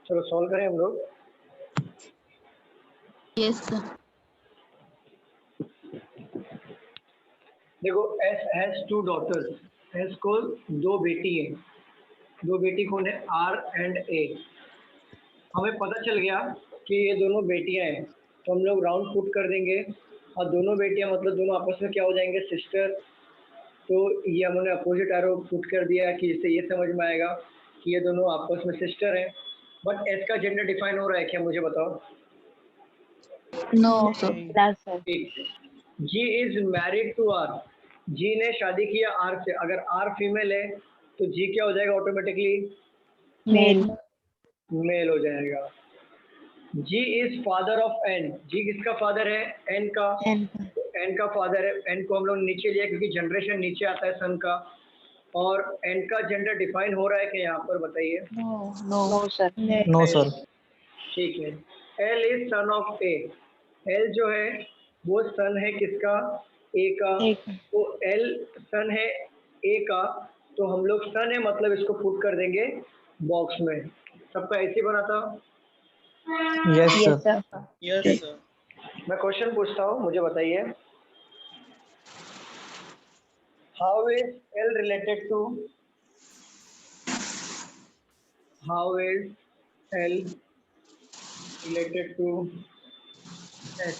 चलो सॉल्व करें हम लोग। Yes sir. देखो S has 2 daughters। S को 2 बेटी है। 2 बेटी कौन है? R and A। हमें पता चल गया कि ये दोनों बेटियां हैं, तो हम लोग राउंड पुट कर देंगे और दोनों बेटियां मतलब दोनों आपस में क्या हो जाएंगे? सिस्टर। तो ये हमने अपोजिट एरो पुट कर दिया कि इससे ये समझ में आएगा कि ये दोनों आपस में सिस्टर हैं। बट एस का जेंडर डिफाइन हो रहा है क्या, मुझे बताओ? No sir. Yes sir. G is married to R. G ने शादी किया आर से। अगर आर फीमेल है तो जी क्या हो जाएगा ऑटोमेटिकली? मेल। मेल हो जाएगा। जी इज फादर ऑफ एन। जी किसका फादर है? एन का। एन का फादर है। एन को हम लोग नीचे लिया क्योंकि जनरेशन नीचे आता है सन का। और एन का जेंडर डिफाइन हो रहा है कि यहाँ पर बताइए? No sir. No sir. ठीक है। L is son of A. L जो है वो सन है किसका? ए का। तो एल सन है ए का, तो हम लोग सन है मतलब इसको पुट कर देंगे बॉक्स में। सबका ऐसे बना था। Yes sir. मैं क्वेश्चन पूछता हूँ, मुझे बताइए। How is L related to? How is L related to S?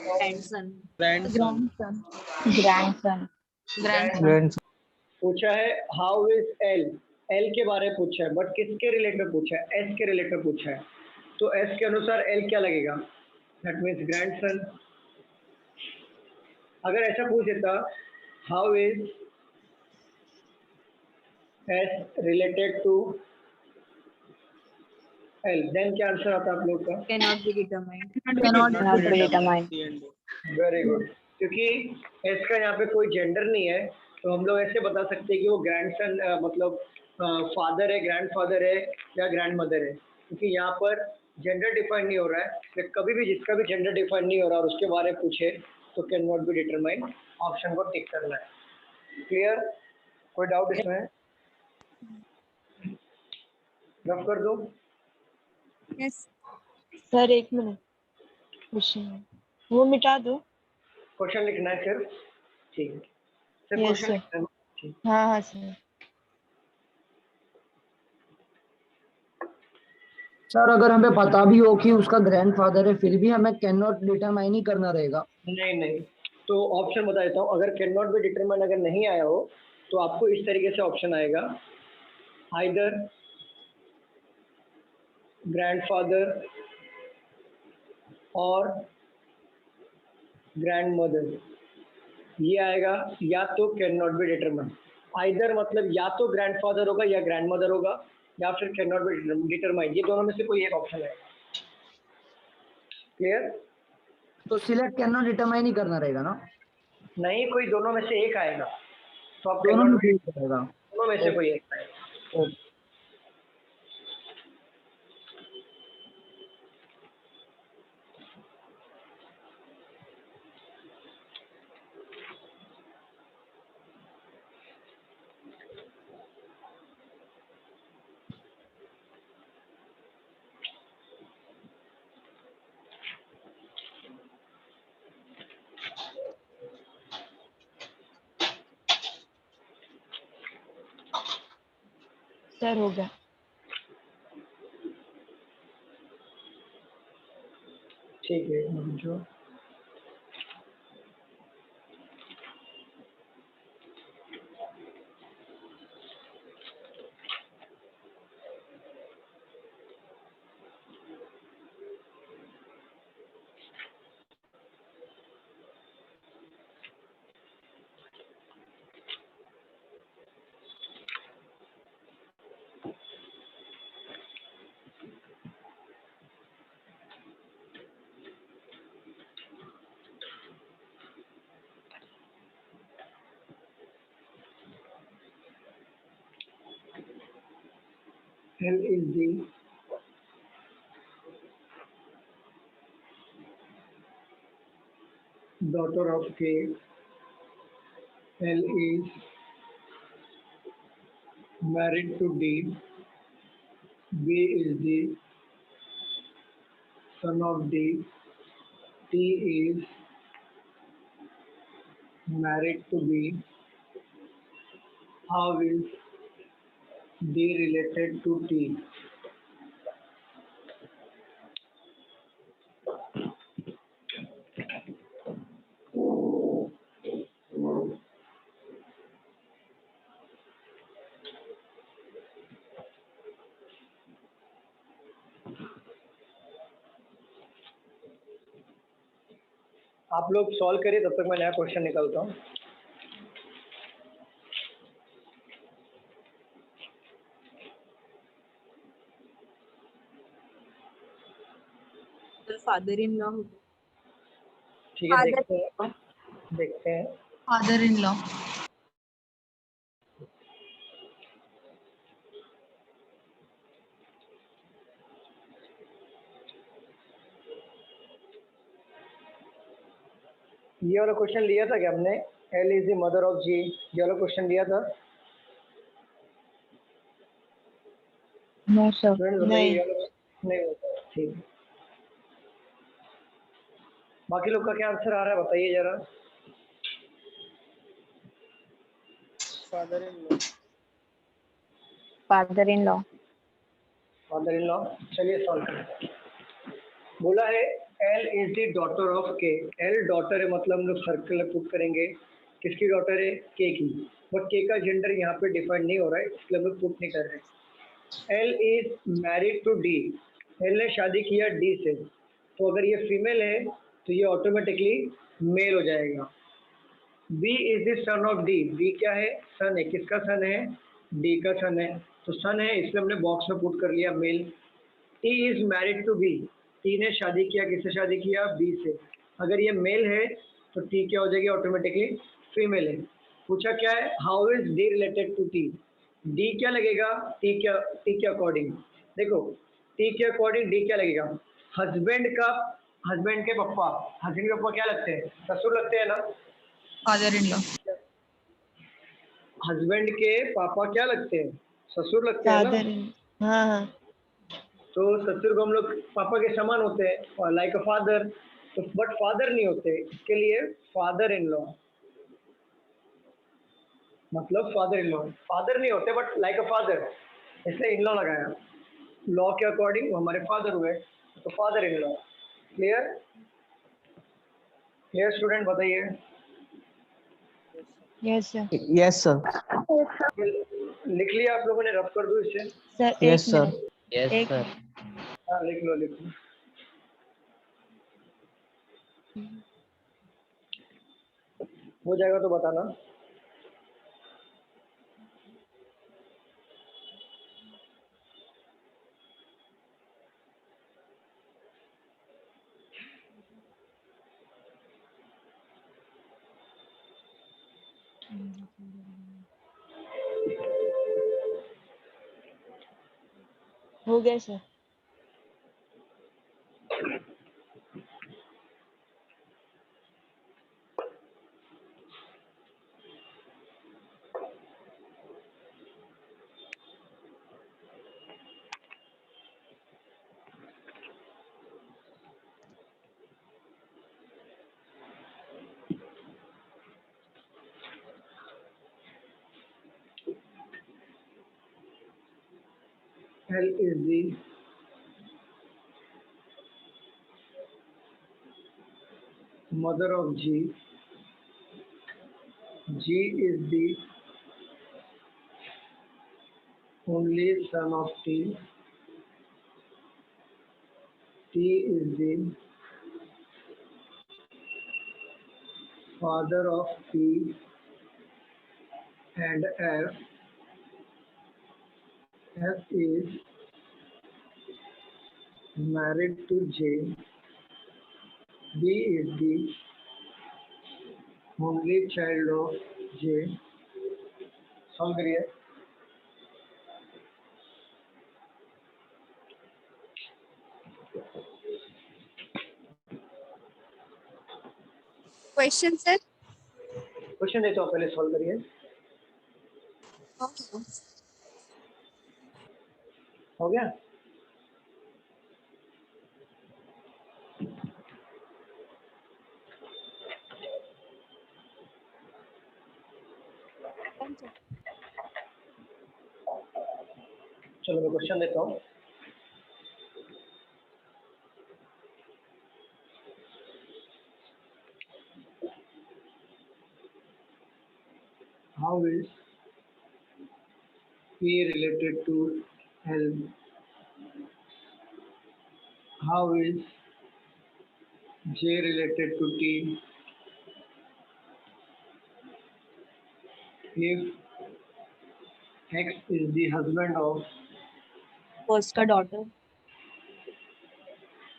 grandson. grandson. Grandson Grandson. पूछा है हाउ इज एल, एल के बारे में पूछा है, बट किसके रिलेटेड में पूछा है? एस के रिलेटेड पूछा है, तो एस के अनुसार एल क्या लगेगा? That means grandson. अगर ऐसा पूछ देता how is S related to L, then क्या आंसर आता आप लोग का? Cannot be determined. Cannot not be determined very good, क्योंकि एस का यहाँ पे कोई जेंडर नहीं है, तो हम लोग ऐसे बता सकते हैं कि वो ग्रैंडसन मतलब फादर है, ग्रैंडफादर है या ग्रैंडमदर है, क्योंकि यहाँ पर जेंडर डिफाइन नहीं हो रहा है। फिर कभी भी जिसका भी जेंडर डिफाइन नहीं हो रहा और उसके बारे में पूछे तो can not be determined, option को टिक करना है। क्लियर? कोई डाउट इसमें? रफ कर दो। सर एक मिनट, क्वेश्चन वो मिटा दो। क्वेश्चन लिखना है सिर्फ, ठीक है? सिर्फ Yes, क्वेश्चन sir. लिखना है, ठीक। हाँ हाँ सर। सर अगर हमें पता भी हो कि उसका ग्रैंडफादर है फिर भी हमें कैन नॉट डिटरमाइन ही करना रहेगा? नहीं, तो ऑप्शन बता देता हूँ। अगर कैन नॉट बी डिटरमाइन अगर नहीं आया हो तो आपको इस तरीके से ऑप्शन आएगा, आइदर ग्रैंडफादर और ग्रैंडमदर, ये आएगा, या तो can not be determine. Either मतलब या तो ग्रैंडफादर होगा या ग्रैंडमदर होगा, या फिर कैन नॉट बी डिटरमाइन, ये दोनों में से कोई एक ऑप्शन है। क्लियर? तो सिलेक्ट कैन नॉट डिटरमाइन ही करना रहेगा ना? नहीं, कोई दोनों में से एक आएगा, तो आप दोनों cannot में be- से एक रहेगा। दोनों में से कोई एक आएगा। ओके। सर हो गया। ठीक है, जो L is the daughter of K. L is married to D. B is the son of D. T is married to B. How is D related to T? आप लोग सॉल्व करिए, तब तक मैं नया क्वेश्चन निकालता हूँ। फादर इन लॉ ठीक है, देखते हैं। Father in law. ये वाला क्वेश्चन लिया था क्या हमने? L is the mother of G, ये वाला क्वेश्चन लिया था? नो सर Students बताइए, ये वाला नहीं होता, ठीक है। बाकी लोग का क्या आंसर आ रहा है बताइए जरा। Father in law father in law, चलिए सॉल्व करें। बोला है L is the daughter of के। एल डॉटर है मतलब हम लोग सर्कल पुट करेंगे, किसकी डॉटर है, के की, बट के का जेंडर यहाँ पे डिफाइन नहीं हो रहा है इसलिए हम लोग पुट नहीं कर रहे। L is married to D, L ने शादी किया डी से, तो अगर ये फीमेल है तो ये ऑटोमेटिकली मेल हो जाएगा। B is the son of D, B क्या है, सन है, किसका सन है, डी का सन है, तो सन है इसलिए हमने बॉक्स में पुट कर लिया male. T is married to B, T ने शादी किया, किससे शादी किया, बी से, अगर ये मेल है तो टी क्या हो जाएगी, ऑटोमेटिकली फीमेल है। पूछा क्या है, how is D related to T, D क्या लगेगा, टी के अकॉर्डिंग, देखो टी के अकॉर्डिंग डी क्या लगेगा, हस्बैंड का, हस्बैंड के पापा, हस्बैंड के पापा क्या लगते हैं, ससुर लगते हैं ना, फादर इन लॉ। हस्बैंड के पापा क्या लगते हैं, ससुर लगते हैं ना, फादर इन, हाँ हाँ तो ससुर को हम लोग पापा के समान होते हैं और लाइक अ फादर, तो बट फादर नहीं होते, इसके लिए फादर इन लॉ, मतलब फादर इन लॉ, फादर नहीं होते बट लाइक अ फादर, इसलिए इन लॉ लगाया, लॉ के अकॉर्डिंग हमारे फादर हुए तो father in law. Clear, clear student, बताइए। Yes sir. Yes sir. लिख लिया आप लोगों ने, रफ कर दूं इसे, सर यस एक सर। मिनट, यस एक सर। हाँ लिख लो लिख लो। हो जाएगा तो बताना। हो गया sir. L is the mother of G. G is the only son of T. T is the father of P and F. F is married to J. B is the only child of J. Solve करिए। Question sir. Question देता हूँ, पहले solve करिए। हो गया? चलो मैं question देता हूँ। How is P related to L? How is J related to T? If X is the husband of first का daughter,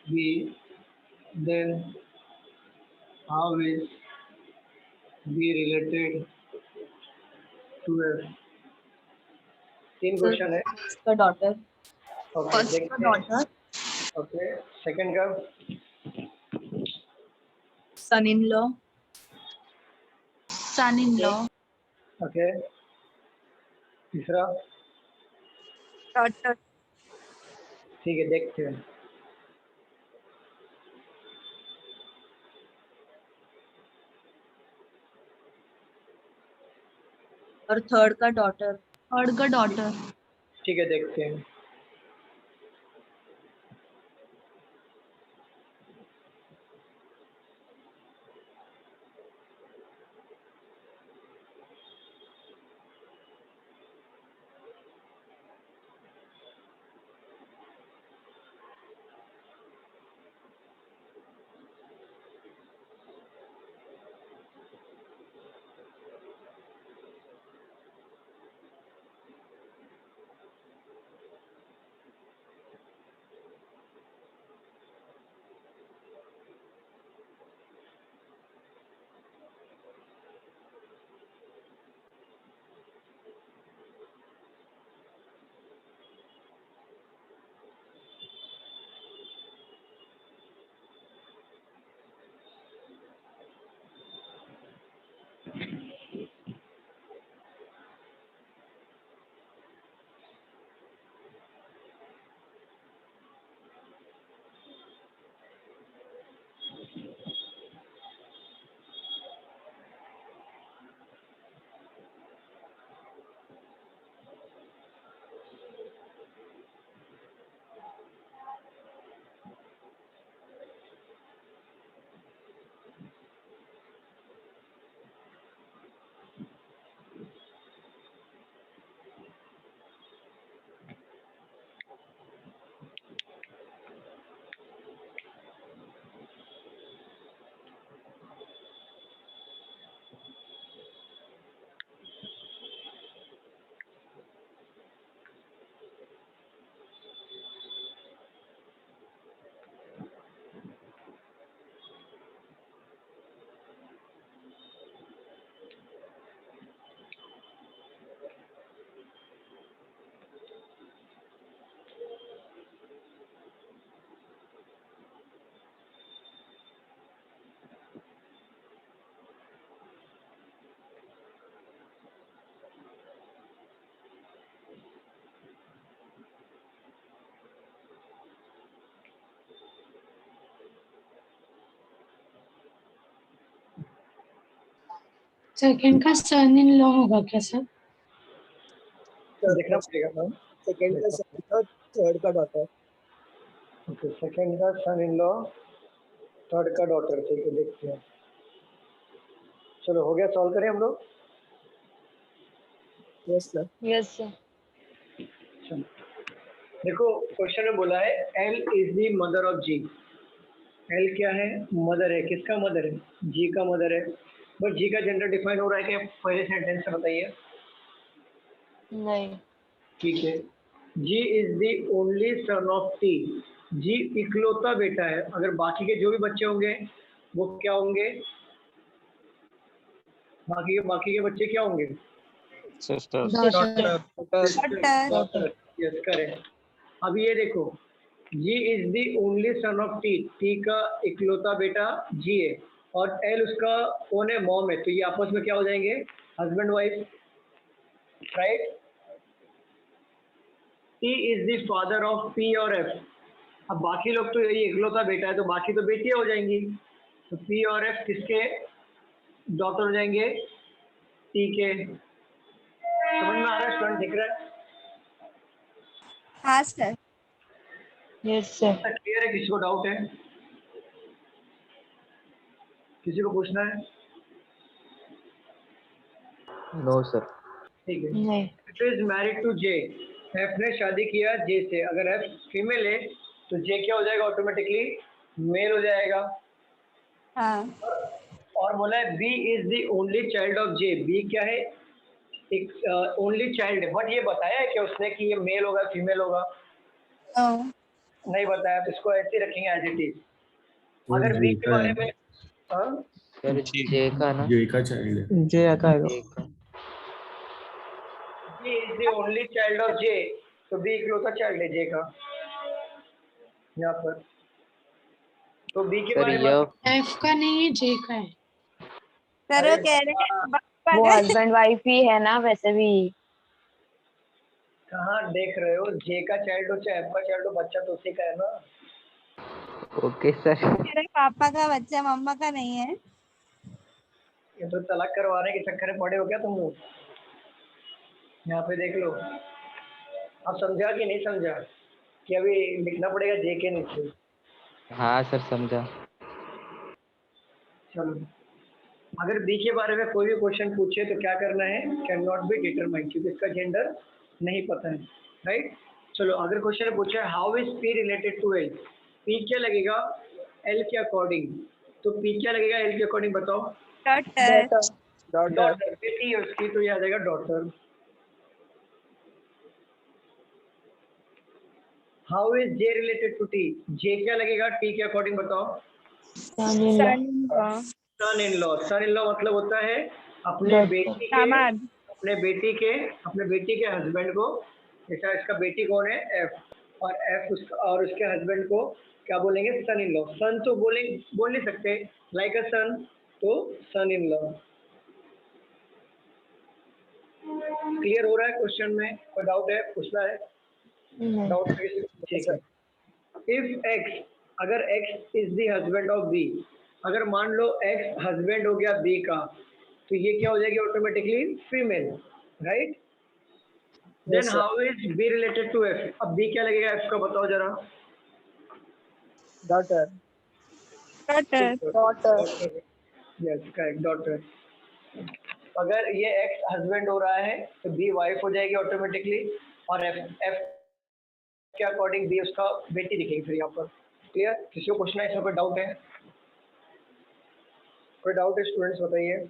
B, then how is B related to F? तीन क्वेश्चन है। फर्स्ट का daughter, okay first का देखते हैं। Daughter, okay second का, son in law, son in law, okay तीसरा, daughter, ठीक है देखते हैं। और थर्ड का डॉटर, थर्ड का डॉटर, ठीक है देखते हैं। सेकंड का सन इन लॉ होगा क्या सर? देखना पड़ेगा मैम। सेकंड का सन था, थर्ड का डॉटर। ओके, सेकंड का सन इन लॉ, थर्ड का डॉटर। ठीक है, देखते हैं। चलो हो गया, सॉल्व करें हम लोग। Yes sir. Yes sir. चलो, देखो क्वेश्चन में बोला है L is the mother of G. L क्या है? मदर है। किसका मदर है? जी का मदर है। बट जी का जेंडर डिफाइन हो रहा है क्या पहले सेंटेंस में? बताइए। नहीं। ठीक है। G is the only son of T. G इकलौता बेटा है। अगर बाकी के जो भी बच्चे होंगे वो क्या होंगे? बाकी के बच्चे क्या होंगे? सिस्टर्स। डॉटर। Yes, correct. अब ये देखो, G is the only son of T. T का इकलौता बेटा जी है, और एल उसका कौन है? मॉम है। तो ये आपस में क्या हो जाएंगे? Husband wife, right. T is the father of P और एफ। अब बाकी लोग तो यही इकलौता बेटा है, तो बाकी तो बेटियां हो जाएंगी। तो पी और एफ किसके डॉटर हो जाएंगे? टी के। समझ में आ रहा है स्टूडेंट? दिख रहा है? हाँ सर। Yes sir. क्लियर है? किसी को डाउट है? किसी को पूछना है? No sir. ठीक है। नहीं। It is married to J. F ने शादी किया जे से। अगर एफ फीमेल है तो जे क्या हो जाएगा? ऑटोमेटिकली मेल हो जाएगा। हाँ। और बोला है B is the only child of J. B क्या है? एक ओनली चाइल्ड है। बट ये बताया है कि उसने कि ये मेल होगा फीमेल होगा? नहीं बताया, तो इसको ऐसे ही रखेंगे एज इट इज। अगर बी के बारे में सर जे का ना? जे का चाइल्ड है। जे का है। जे का। B is the only child of J, तो बी इकलौता चाइल्ड है जे का यहाँ पर। तो बी के सर बारे में ये एफ का नहीं है, जे का है। सर वो कह रहे हैं वो हस्बैंड वाइफ ही है ना वैसे भी। कहाँ देख रहे हो? जे का चाइल्ड हो चाहे एफ का चाइल्ड हो, बच्चा तो उसी का है ना। Okay sir. मेरे पापा का बच्चा मम्मा का नहीं है। ये तो तलाक करवाने के चक्कर में पड़े हो क्या तुम लोग? यहाँ पे देख लो। अब समझा कि नहीं समझा कि अभी लिखना पड़ेगा जे के नीचे? हाँ सर समझा। चलो, अगर बी के बारे में कोई भी क्वेश्चन पूछे तो क्या करना है? कैन नॉट बी डिटरमाइंड, क्योंकि इसका जेंडर नहीं पता है, राइट। चलो, अगर क्वेश्चन पूछा है how is P related to L. P क्या लगेगा एल के अकॉर्डिंग? तो पी क्या लगेगा एल के अकॉर्डिंग? बताओ। डॉटर। डॉटर। बेटी है उसकी, तो ये आ जाएगा daughter. How is J related to T. J क्या लगेगा टी के अकॉर्डिंग? बताओ। Son in law. Son in law. Son in law मतलब होता है अपने बेटी के दामाद। अपने बेटी के हस्बैंड को। जैसा इसका बेटी कौन है? एफ। और एफ उसका और उसके हस्बैंड को क्या बोलेंगे? सन इन लॉ। सन तो बोल नहीं सकते, लाइक अ सन, तो सन इन लॉ। क्लियर हो रहा है? क्वेश्चन में कोई डाउट है? पूछना है? डाउट? ठीक है। इफ एक्स, अगर X is the husband of B, अगर मान लो एक्स हस्बैंड हो गया बी का, तो ये क्या हो जाएगी? Automatically female, right. Then how is B related to F. अब बी क्या लगेगा एफ का? बताओ जरा। डॉटर। Yes, correct, daughter. अगर ये एक्स हस्बैंड हो रहा है तो बी वाइफ हो जाएगी ऑटोमेटिकली, और एफ के अकॉर्डिंग बी उसका बेटी दिखेगी फिर यहाँ पर। क्लियर? किसी को पूछना है? इसमें कोई डाउट है? कोई डाउट है स्टूडेंट्स? बताइए।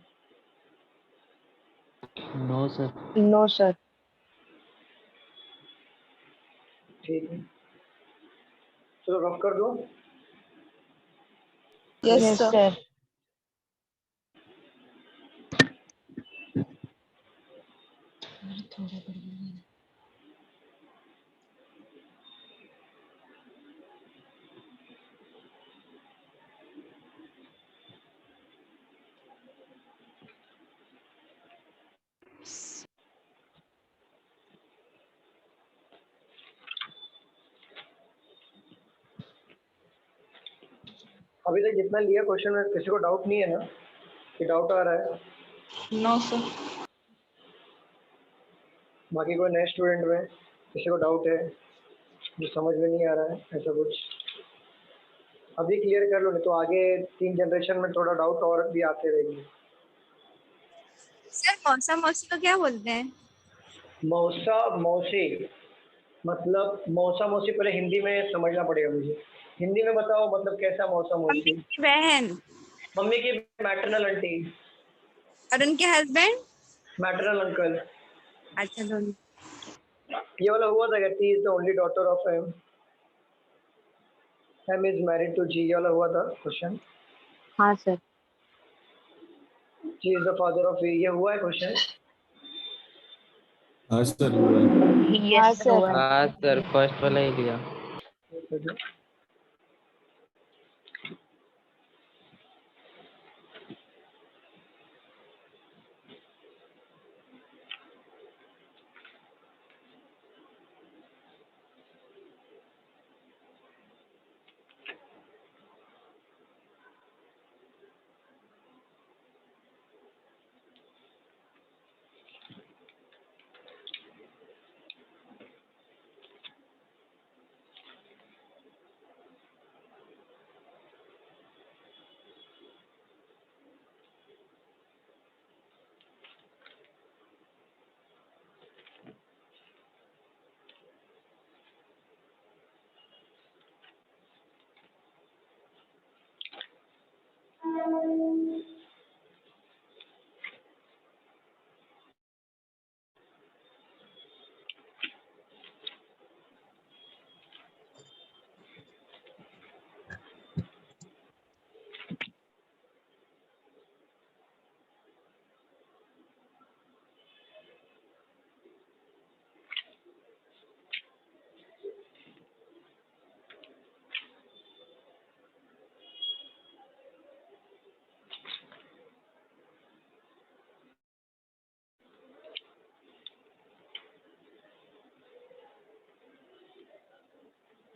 No sir. No sir. ठीक है, चलो रफ कर दो। Yes sir. अभी तक जितना लिया क्वेश्चन में किसी को डाउट नहीं है ना? कि डाउट आ रहा है? No sir. बाकी कोई नए स्टूडेंट में किसी को डाउट है जो समझ में नहीं आ रहा है ऐसा कुछ अभी क्लियर कर लो, नहीं तो आगे 3 जनरेशन में थोड़ा डाउट और भी आते रहेंगे। सर मौसा मौसी को क्या बोलते हैं? मौसा मौसी मतलब मौसा मौसी पहले हिंदी में समझना पड़ेगा मुझे। हिंदी में बताओ मतलब कैसा मौसा मौसी? मम्मी की बहन मम्मी की मैटरनल आंटी, और उनके हस्बैंड। Maternal uncle. अच्छा दोनों। ये वाला हुआ था क्या? T is the only daughter of M, M is married to G, ये वाला हुआ था क्वेश्चन। हाँ sir. G is the father of V, ये हुआ है क्वेश्चन। हाँ सर हुआ है। हाँ सर। हाँ सर, फर्स्ट वाला ही लिया।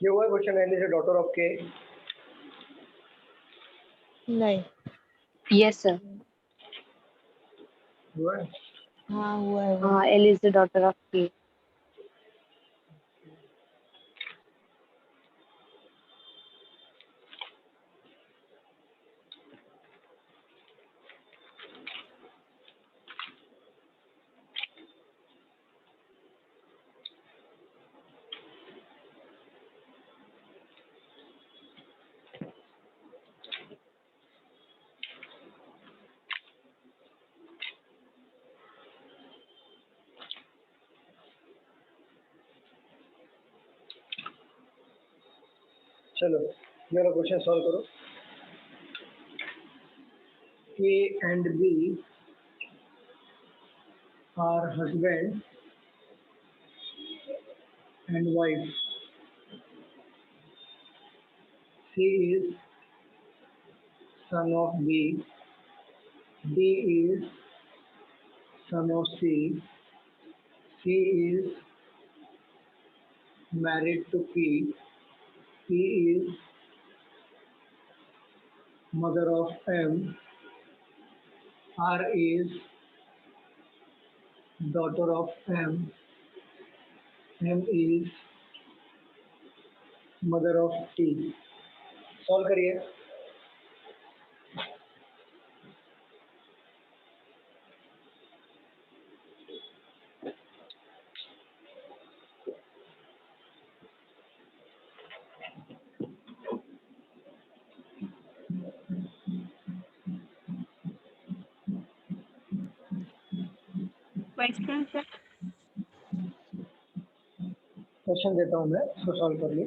ये हुआ है question, and is the daughter of K. नहीं। Yes sir. हुआ है। हाँ हुआ है वो। हाँ, L is the daughter of K. चलो ये वाला क्वेश्चन सॉल्व करो। A and B are husband and wife. C is son of B, D is son of C is married to P is mother of M, R is daughter of M is mother of T। Solve करिए। Question sir. Question देता हूँ मैं, इसको solve कर ली।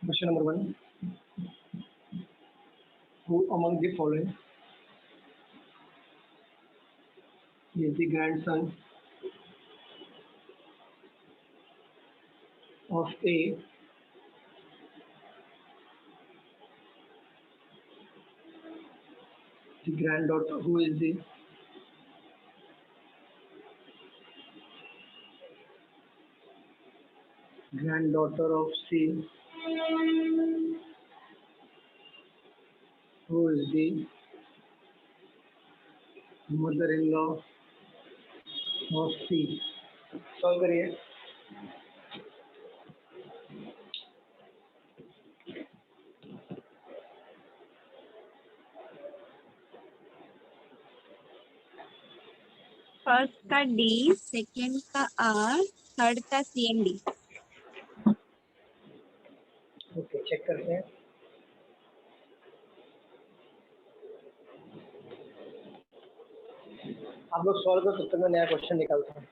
Question number 1. Who among the following is the grandson of A the granddaughter who is the granddaughter of C who is the mother-in-law of C. Solve करिए. First का D, second का are, third का सी and D. Okay, check करते हैं. आप लोग solve कर सकते हैं, मैं नया क्वेश्चन निकालता हूँ.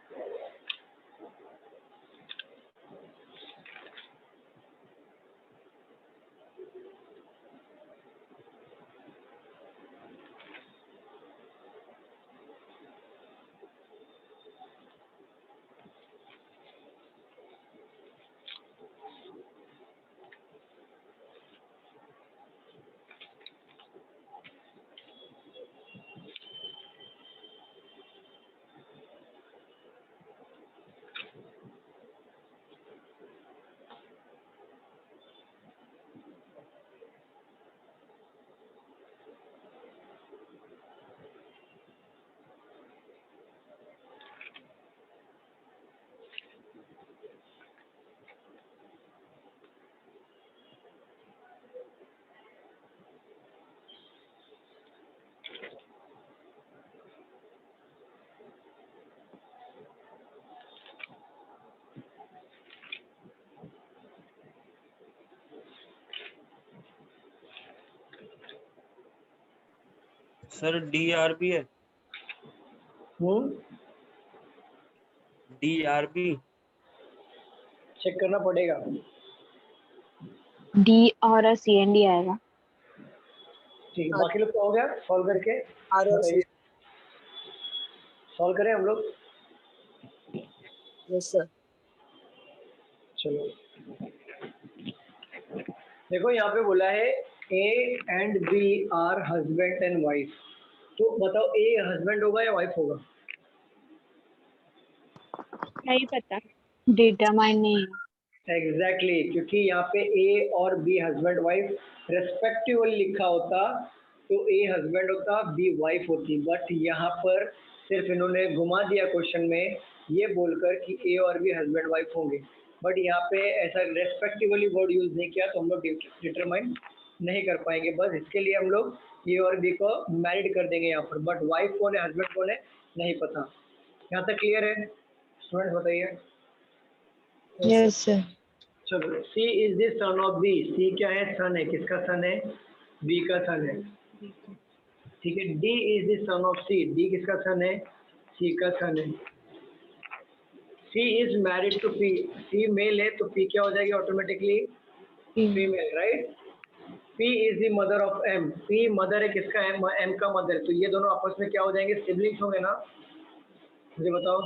सर DRB है. DRB चेक करना पड़ेगा. डी और सी एंड डी आएगा. ठीक है, बाकी लोग का हो गया सॉल्व करके. सॉल्व करें हम लोग. Yes sir. चलो देखो, यहाँ पे बोला है A and B are husband and wife. तो बताओ A हस्बैंड होगा या वाइफ होगा? नहीं पता. डिटरमाइन नहीं है. एग्जैक्टली, क्योंकि यहाँ पे A और B हस्बैंड वाइफ रेस्पेक्टिवली लिखा होता तो A हस्बैंड होता, B वाइफ होती. बट यहाँ पर सिर्फ इन्होंने घुमा दिया क्वेश्चन में ये बोलकर कि A और B हस्बैंड वाइफ होंगे. बट यहाँ पे ऐसा रेस्पेक्टिवली वर्ड यूज नहीं किया, तो हम लोग डिटरमाइन नहीं कर पाएंगे. बस इसके लिए हम लोग A और B को मैरिड कर देंगे यहाँ पर. बट वाइफ कौन है, हस्बैंड कौन है, नहीं पता. यहाँ तक क्लियर है स्टूडेंट्स? बताइए. Yes sir. चलो, C is the son of B. C क्या है, सन है. किसका सन है? B का सन है. ठीक है. D is the son of C. D किसका सन है? C का सन है. C is married to P. C male है तो P क्या हो जाएगी automatically? Female, right. P is the mother of M. P mother है किसका है? M का मदर. तो ये दोनों आपस में क्या हो जाएंगे? सिबलिंग्स होंगे ना? मुझे बताओ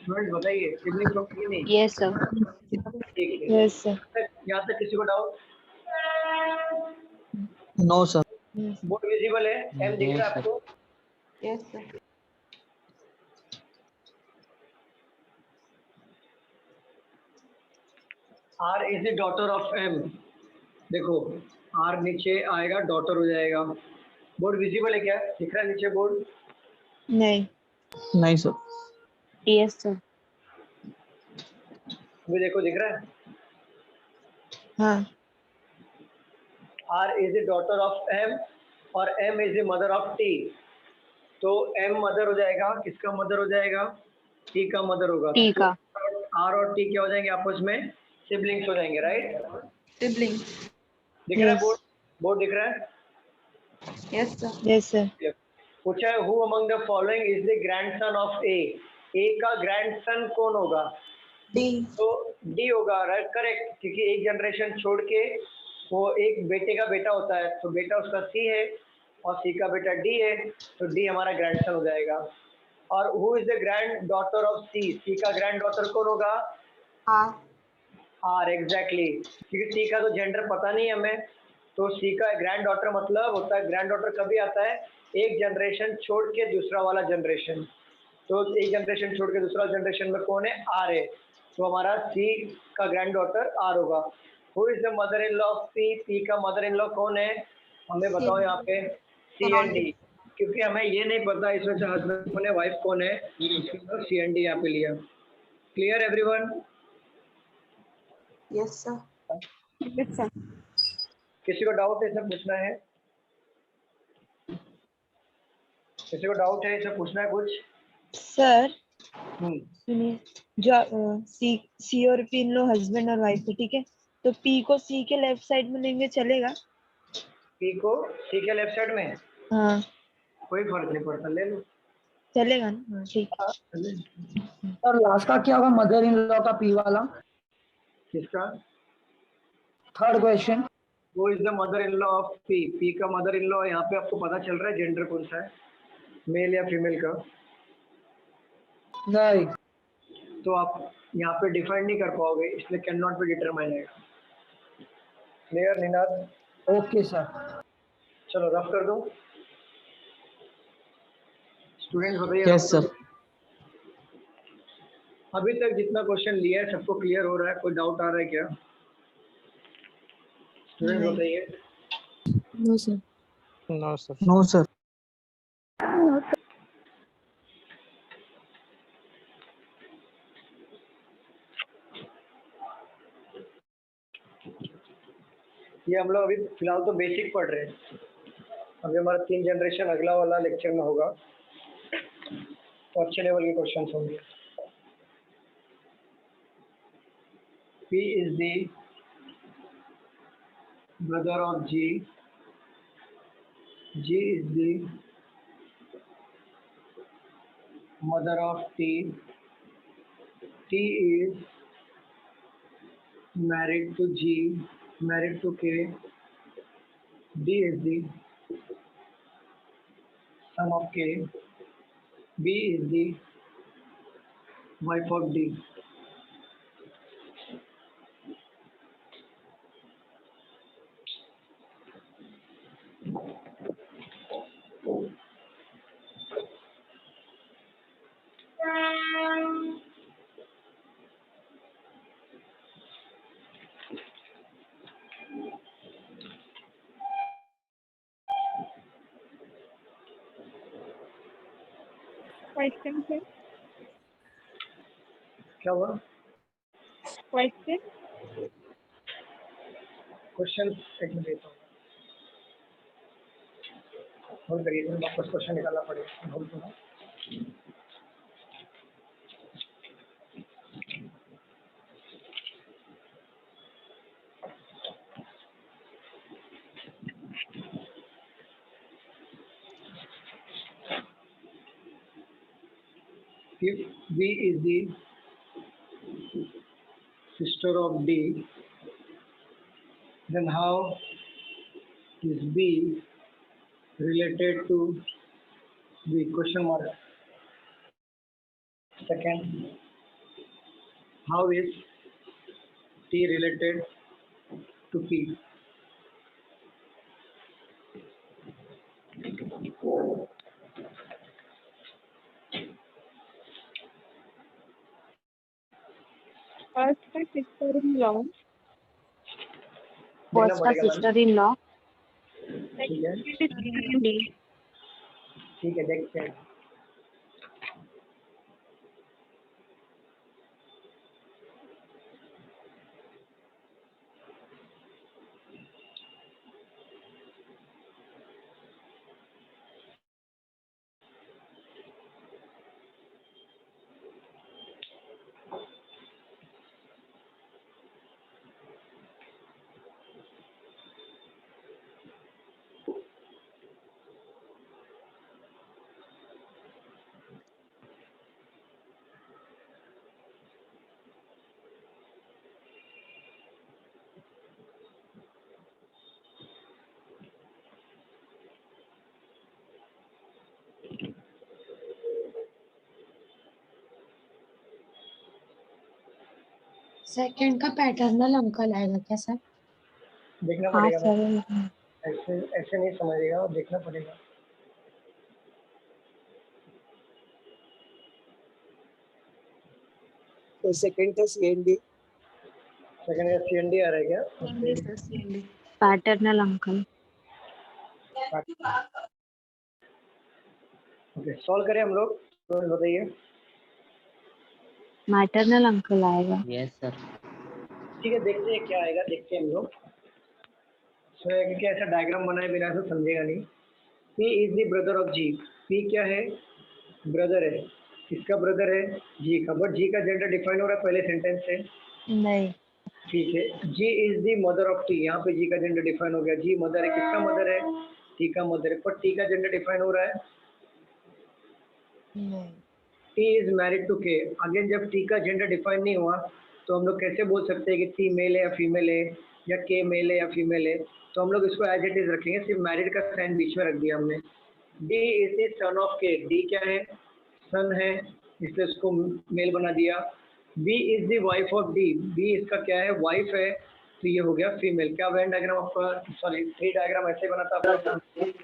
स्टूडेंट, बताइए सिबलिंग्स होंगे कि नहीं? Yes sir. ठीक है. Yes sir. यहाँ तक किसी को doubt? No sir. Board visible है? M दिख रहा है आपको? यस सर. R is the daughter of M. देखो R नीचे आएगा, डॉटर हो जाएगा. बोर्ड विजिबल है क्या? दिख रहा है नीचे बोर्ड? नहीं. नहीं सर. Yes sir. अभी देखो, दिख रहा है? हाँ. R is the daughter of M और M is the mother of T. तो M मदर हो जाएगा, किसका मदर हो जाएगा? T का मदर होगा. टी का. R और T क्या हो जाएंगे आपस में? सिबलिंग्स हो जाएंगे, राइट? सिबलिंग. दिख रहा है Yes. बोर्ड? बोर्ड दिख रहा है? Yes sir. Yes sir. पूछा है who among the following is the grandson of A. A का ग्रैंडसन कौन होगा? डी. तो D होगा, राइट? करेक्ट, क्योंकि एक जनरेशन छोड़ के वो एक बेटे का बेटा होता है, तो बेटा उसका C है और C का बेटा D है, तो D हमारा ग्रैंडसन हो जाएगा. और who is the granddaughter of C? C का ग्रैंड डॉटर कौन होगा? आर, एग्जैक्टली, क्योंकि सी का तो जेंडर पता नहीं हमें, तो सी का ग्रैंड डॉटर मतलब होता है, ग्रैंड डॉटर कभी आता है एक जनरेशन छोड़ के दूसरा वाला जनरेशन, तो एक जनरेशन छोड़ के दूसरा जनरेशन में कौन है? आर है, तो हमारा सी का ग्रैंड डॉटर आर होगा। Who is the mother in law of P? P का मदर इन लॉ कौन है? हमें बताओ यहाँ पे, सी एंड डी, क्योंकि हमें ये नहीं पता इसमें से हस्बैंड कौन है वाइफ कौन है, सी एंड डी यहाँ पे लिया। Clear everyone? Yes sir. किसी को डाउट है इसमें पूछना है? किसी को डाउट है इसमें पूछना है कुछ? सर सुनिए, जो सी और पी इन लोग हस्बैंड और वाइफ है, ठीक है, तो पी को सी के लेफ्ट साइड में लेंगे चलेगा? पी को सी के लेफ्ट साइड में हाँ कोई फर्क नहीं पड़ता, ले लो। चलेगा ना? हाँ ठीक है। सर लास्ट का क्या होगा, मदर इन लॉ का पी वाला? किसका? Third question. Who is the mother in law of P? P का मदर इन लॉ, यहाँ पे आपको पता चल रहा है जेंडर कौन सा है, मेल या फीमेल का? नहीं। तो आप यहाँ पे डिफाइन नहीं कर पाओगे, इसलिए कैन नॉट बी डिटरमाइन है। क्लियर निनाद? Okay sir. चलो रफ कर दो स्टूडेंट्स, बताइए। Yes sir. अभी तक जितना क्वेश्चन लिया है सबको क्लियर हो रहा है? कोई डाउट आ रहा है क्या स्टूडेंट्स? बताइए। No sir. No sir. No sir. ये हम लोग अभी फिलहाल तो बेसिक पढ़ रहे हैं, अभी हमारा 3 जनरेशन अगला वाला लेक्चर में होगा, तो अच्छे लेवल के क्वेश्चन होंगे। P is the brother of G. G is the mother of T. T is married to G, married to K. D is the son of K. B is the wife of D. Question sir, क्या हुआ? Question question एक minute देता हूँ, hold करिए, वापस question निकालना पड़ेगा, hold करो। If B is the sister of D, then how is B related to B? Question mark. Second, how is T related to P? First का सिस्टर इन लॉ, देखना first का पड़ेगा ma'am. Sister in law, ठीक है, ठीक है, देखते हैं। सेकंड का पैटर्नल अंकल आएगा क्या सर? देखना हाँ पड़ेगा सर। मैं, ऐसे ऐसे नहीं समझेगा, देखना पड़ेगा। तो सेकंड का सीएनडी सेकंड का सीएनडी आ रहा है क्या? C&D sir, C&D. Paternal uncle. Okay, solve करें हम लोग, तो बताइए। मैटरनल अंकल आएगा। Yes sir. ठीक है, देखते हैं क्या आएगा, देखते हैं हम लोग। क्योंकि ऐसा डायग्राम बनाए बिना तो समझेगा नहीं। P is the brother of G। P क्या है? ब्रदर है। किसका ब्रदर है? G का। बट G का जेंडर डिफाइन हो रहा है पहले सेंटेंस से। नहीं। ठीक है। G is the mother of T। यहाँ पे G का जेंडर डिफाइन हो गया। G मदर है। किसका मदर है? T का मदर है। पर T का जेंडर डिफाइन हो रहा है। नहीं। T is married to K। Again जब T का जेंडर डिफाइन नहीं हुआ तो हम लोग कैसे बोल सकते हैं कि T मेल है या फीमेल है, या K मेल है या फीमेल है? तो हम लोग इसको एज इट इज रखेंगे, सिर्फ मैरिड का साइन बीच में रख दिया हमने। D is the son of K। D क्या है? सन है, इसलिए उसको मेल बना दिया। B is the wife of D। B इसका क्या है? वाइफ है, तो ये हो गया फीमेल। क्या वेन डायग्राम आपका, सॉरी ट्री डायग्राम ऐसे बना था आपका?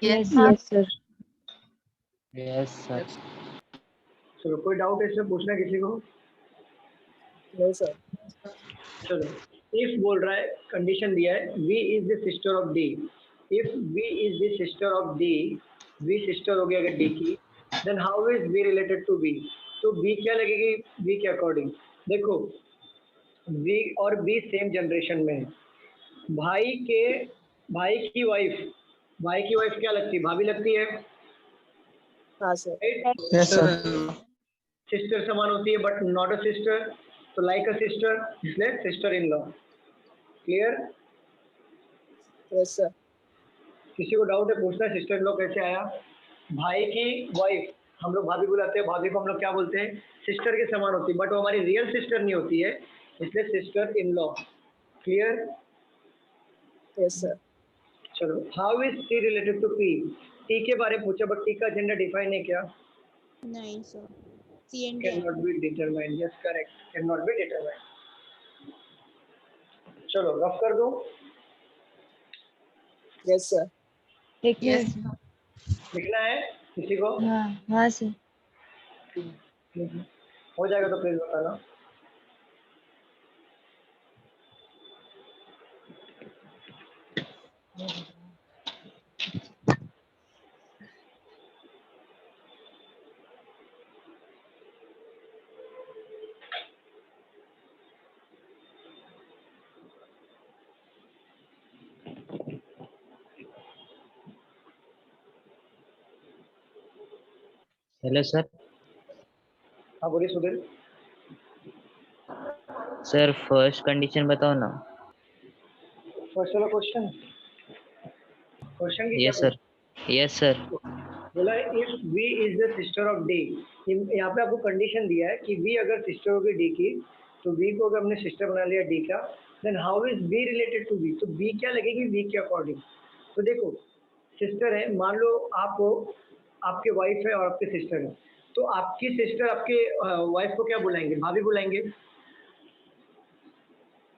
Yes sir. Yes sir. चलो, कोई डाउट है इसमें पूछना किसी को? नहीं सर। चलो, इफ बोल रहा है, कंडीशन दिया है, V is the sister of D। If V is the sister of D, V sister हो गई अगर D की, then how is V related to B? तो B क्या लगेगी V के अकॉर्डिंग? देखो, V और B सेम जनरेशन में है। भाई की वाइफ क्या लगती है? भाभी लगती है, हाँ sir. Right? Yes sir. Sister समान होती है बट नॉट अ सिस्टर, तो लाइक अ सिस्टर, इसलिए sister in law. Clear? Yes sir. किसी को डाउट है पूछना, सिस्टर इन लॉ कैसे आया? भाई की वाइफ हम लोग भाभी बुलाते हैं, भाभी को हम लोग क्या बोलते हैं? सिस्टर के समान होती है, बट वो हमारी रियल सिस्टर नहीं होती है, इसलिए sister in law. Clear? Yes sir. चलो, how is T related to P? T के बारे में पूछा, बट टी का जेंडर डिफाइन है क्या? नहीं sir, C and D can not be determined. Yes correct, can not be determined. चलो, रफ कर दो। Yes sir. एक यस मिनट। लिखना है किसी को? हाँ हाँ सर। हो जाएगा तो प्लीज बताना। Hello sir. हाँ बोलिए सुधीर। सर फर्स्ट कंडीशन बताओ ना। फर्स्ट वाला क्वेश्चन की क्या यस सर। Yes sir. बोला है? If V is the sister of D। यहाँ पे आपको कंडीशन दिया है कि V अगर सिस्टर होगी D की, तो V को अगर हमने सिस्टर बना लिया D का, then how is B related to V? तो B क्या लगेगी V के अकॉर्डिंग? तो देखो, सिस्टर है, मान लो आप हो, आपके वाइफ है और आपके सिस्टर है, तो आपकी सिस्टर आपके वाइफ को क्या बुलाएंगे? भाभी बुलाएंगे,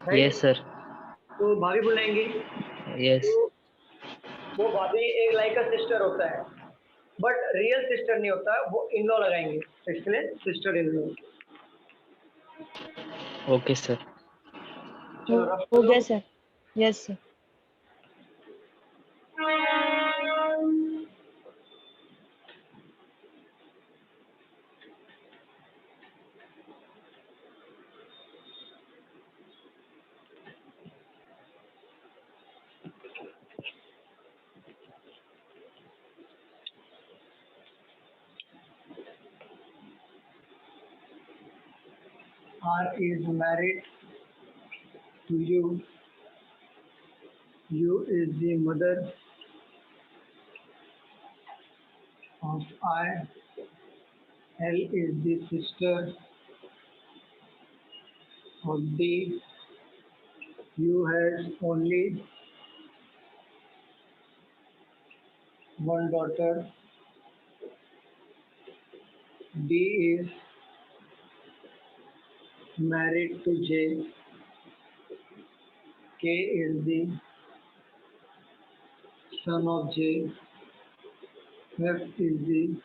यस सर। तो भाभी बुलाएंगे। यस। तो वो भाभी एक लाइक का सिस्टर होता है, बट रियल सिस्टर नहीं होता, वो इन लॉ लगाएंगे, तो इसलिए sister in law. Okay sir. हो गया सर। यस सर। R is married to U. U is the mother of I. L is the sister of D. U has only one daughter. D is married to J. K is the son of J. F is the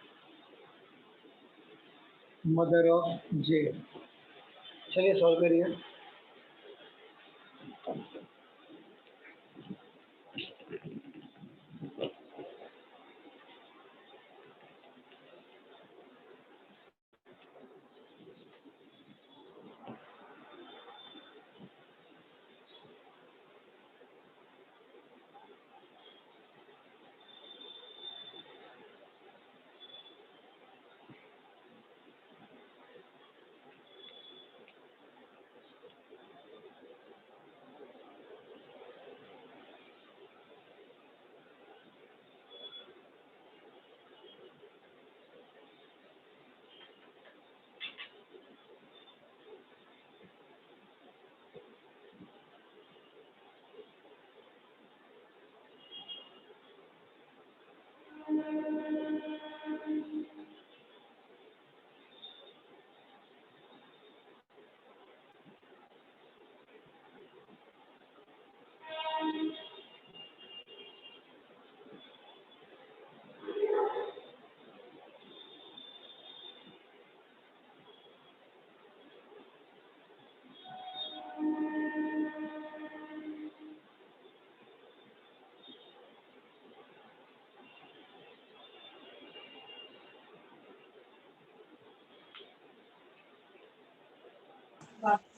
mother of J. चलिए solve करिए।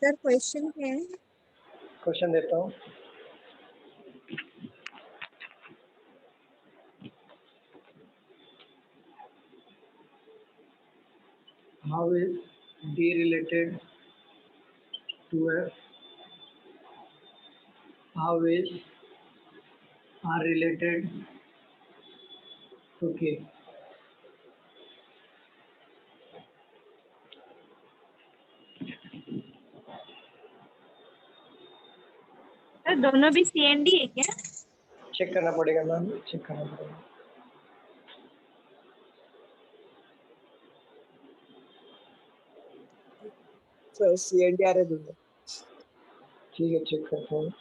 Sir question क्या है? Question देता हूँ। How is D related to F? How is R related to K? Sir दोनों भी CND है क्या? चेक करना पड़ेगा मैम, चेक करना पड़ेगा। सर CND आ रहे दोनों। ठीक है, चेक करता हूँ।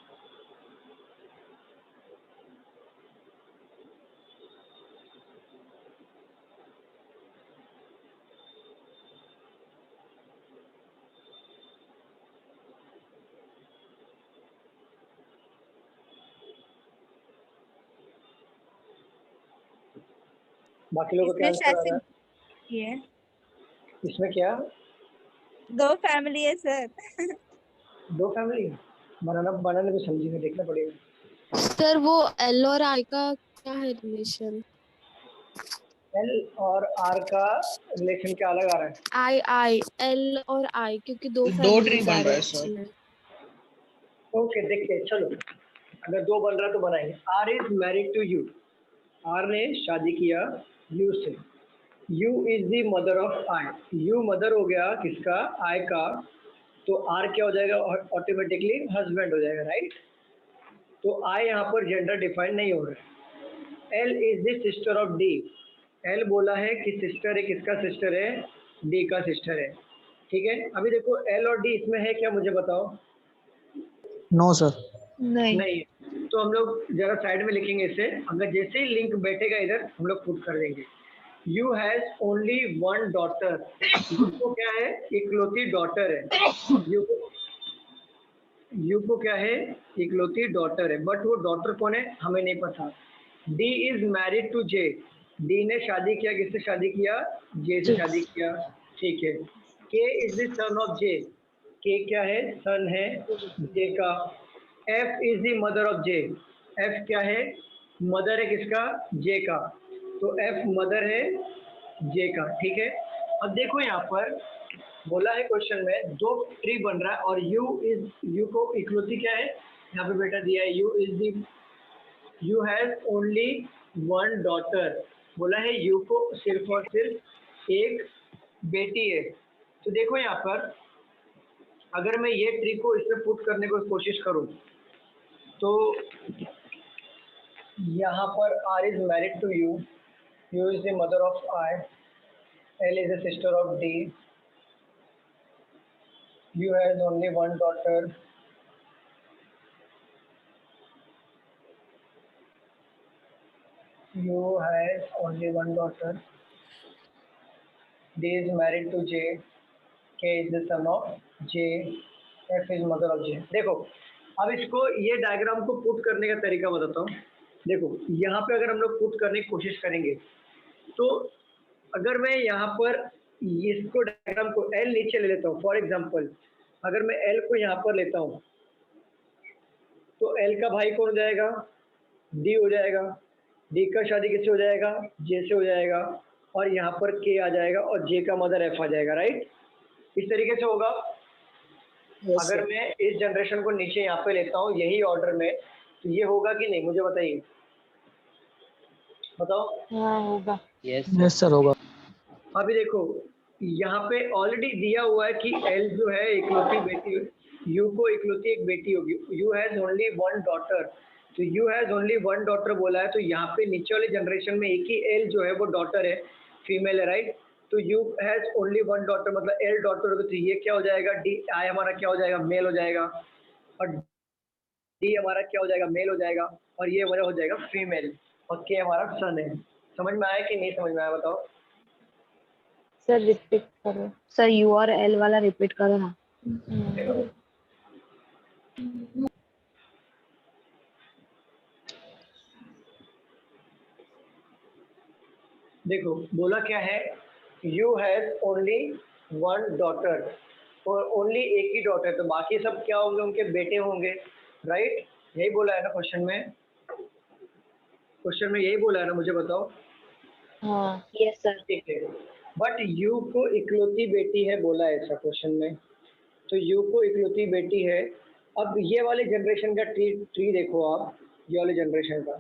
बाकी लोगों का क्या इसमें आंसर आ शायद रहा से ये है? इसमें क्या? 2 फैमिली है सर। 2 फैमिली बनाना बनाने में समझेंगे, देखना पड़ेगा। सर वो एल और आई का क्या है रिलेशन? एल और आर का रिलेशन क्या अलग आ रहा है? आई आई एल और आई क्योंकि 2 2 ट्री फैमिलीज आ बन रहा रही है है सर। इसमें। ओके, देखते हैं, चलो। अगर 2 बन रहा है तो बनाएंगे। R is married to U. R ने शादी किया यू से। U is the mother of I. U mother हो गया किसका? आई का। तो आर क्या हो जाएगा? ऑटोमेटिकली हस्बैंड हो जाएगा, राइट? तो आई यहाँ पर जेंडर डिफाइन नहीं हो रहा है। L is the sister of D. L बोला है कि सिस्टर है, किसका सिस्टर है? डी का सिस्टर है। ठीक है, अभी देखो एल और डी इसमें है क्या, मुझे बताओ। No sir. नहीं। तो हम लोग जरा साइड में लिखेंगे इसे। अगर जैसे ही लिंक बैठेगा इधर हम लोग पुट कर देंगे। You has only 1 daughter. You को क्या है? इकलौती डॉटर है। यू को क्या है? इकलौती डॉटर है, बट वो डॉटर कौन है हमें नहीं पता। D is married to J. D ने शादी किया, किससे शादी किया? जे से शादी किया। ठीक है। के इज द सन ऑफ जे। के क्या है? सन है जे का। F is the mother of J. F क्या है? मदर है किसका? जे का। तो एफ मदर है जे का। ठीक है, अब देखो यहाँ पर बोला है क्वेश्चन में 2 ट्री बन रहा है और यू को इकलौती क्या है यहाँ पे बेटा दिया है? You has only 1 daughter. बोला है यू को सिर्फ और सिर्फ एक बेटी है। तो देखो यहाँ पर अगर मैं ये ट्री को इसमें पुट करने को कोशिश करूँ तो यहाँ पर R इज मैरिड टू यू। U is the mother of I. L is a sister of D. U has only 1 daughter. U has only one daughter. D is married to J. K is the son of J. F is mother of J. देखो अब इसको ये diagram को put करने का तरीका बताता हूँ। देखो यहाँ पे अगर हम लोग पुट करने की कोशिश करेंगे तो अगर मैं यहाँ पर इसको डायग्राम को L नीचे ले लेता हूँ, फॉर एग्जांपल अगर मैं L को यहाँ पर लेता हूँ तो L का भाई कौन हो जाएगा? D हो जाएगा। D का शादी किससे हो जाएगा? J से हो जाएगा और यहाँ पर K आ जाएगा और J का मदर F आ जाएगा, राइट? इस तरीके से होगा। अगर मैं इस जनरेशन को नीचे यहाँ पे लेता हूँ यही ऑर्डर में तो ये होगा कि नहीं, मुझे बताइए, बताओ। हाँ होगा। यस सर होगा। अभी देखो यहाँ पे ऑलरेडी दिया हुआ है कि L जो है इकलौती बेटी, U को इकलौती एक बेटी होगी। U has only one daughter, तो U has only one daughter बोला है तो यहाँ पे नीचे वाले जनरेशन में एक ही L जो है वो डॉटर है, फीमेल है, राइट? तो U has only one daughter मतलब L डॉटर होगी, तो ये क्या हो जाएगा? D I हमारा क्या हो जाएगा? मेल हो जाएगा और D हमारा क्या हो जाएगा? मेल हो जाएगा और ये वाला हो जाएगा फीमेल और K हमारा सन है। समझ में आया कि नहीं समझ में आया, बताओ। सर रिपीट करो सर, यू और एल वाला रिपीट करो ना। देखो बोला क्या है? You has only one daughter और ओनली एक ही डॉटर, तो बाकी सब क्या होंगे? उनके बेटे होंगे, राइट? यही बोला है ना क्वेश्चन में? क्वेश्चन में यही बोला है ना, मुझे बताओ। हाँ यस सर। ठीक है, बट यू को इकलौती बेटी है बोला है ऐसा क्वेश्चन में, तो यू को इकलौती बेटी है। अब ये वाले जनरेशन का ट्री देखो आप, ये वाले जनरेशन का,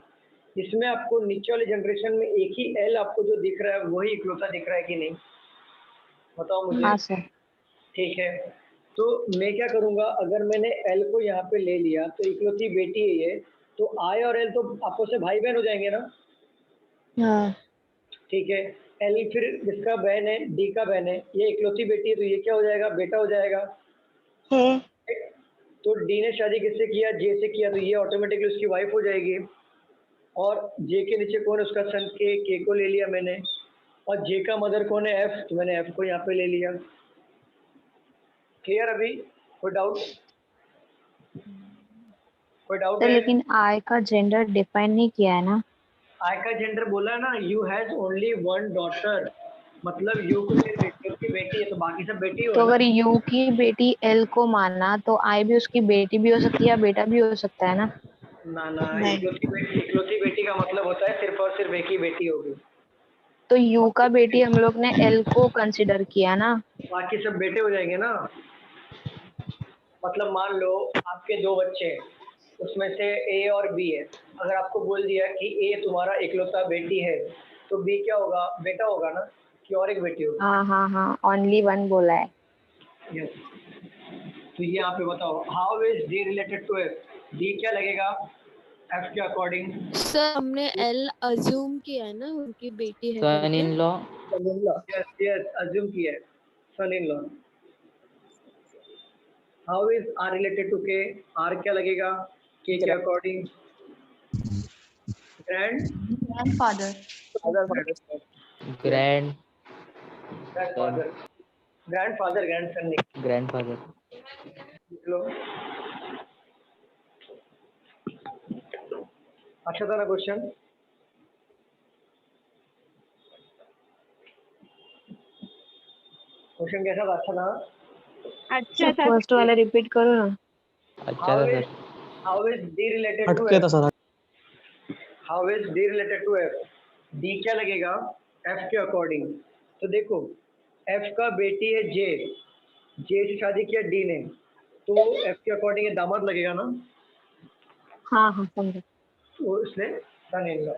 इसमें आपको नीचे वाले जनरेशन में एक ही एल आपको जो दिख रहा है वही इकलौता दिख रहा है कि नहीं, बताओ मुझे। हाँ सर। ठीक है, तो मैं क्या करूँगा, अगर मैंने एल को यहाँ पे ले लिया तो इकलौती बेटी है ये, तो आई और एल तो आपस में भाई बहन हो जाएंगे ना। हाँ ठीक है, एल फिर जिसका बहन है, डी का बहन है, ये इकलौती बेटी है तो ये क्या हो जाएगा? बेटा हो जाएगा। तो डी ने शादी किससे किया? जे से किया, तो ये ऑटोमेटिकली उसकी वाइफ हो जाएगी। और जे के नीचे कौन है? उसका सन के को ले लिया मैंने, और जे का मदर कौन है? एफ, तो मैंने एफ को यहाँ पे ले लिया। क्लियर अभी? कोई डाउट? कोई डाउट सर है? लेकिन आई का जेंडर डिफाइन नहीं किया है ना। आई का जेंडर बोला है ना, you has only one daughter, मतलब यू को सिर्फ की बेटी है तो बाकी सब बेटी हो तो ना। अगर यू की बेटी एल को माना तो आई भी उसकी बेटी भी हो सकती है या बेटा भी हो सकता है ना। ना, इकलौती बेटी का मतलब होता है सिर्फ और सिर्फ एक ही बेटी होगी। तो यू का बेटी हम लोग ने एल को कंसिडर किया ना। बाकी सब बेटे हो जाएंगे ना। मतलब मान लो आपके दो बच्चे हैं, उसमें से ए और बी है, अगर आपको बोल दिया कि ए तुम्हारा इकलौता बेटी है तो बी क्या होगा? बेटा होगा ना, कि और एक बेटी होगी। हाँ हाँ हाँ, ओनली वन बोला है। यस, तो ये यहाँ पे बताओ, how is D related to F? D क्या लगेगा एफ के अकॉर्डिंग? सर हमने एल अज्यूम किया है ना उनकी बेटी है son in law. Yes yes, assume किया है, son in law. How is R related to K? R क्या लगेगा के के according? Grandfather. Grand grandfather, grandfather, grandson नहीं। ग्रैंडफादर। लो, अच्छा था ना क्वेश्चन? क्वेश्चन कैसा था? अच्छा था? अच्छा फर्स्ट वाला रिपीट करो ना। अच्छा था sir. How is D related to अटके था F? Sir. How is D related to F? D क्या लगेगा एफ के अकॉर्डिंग? तो देखो एफ का बेटी है जे, जे से शादी किया डी ने, तो एफ के अकॉर्डिंग ये दामाद लगेगा ना। हाँ हाँ समझा। तो इसलिए सन इन लॉ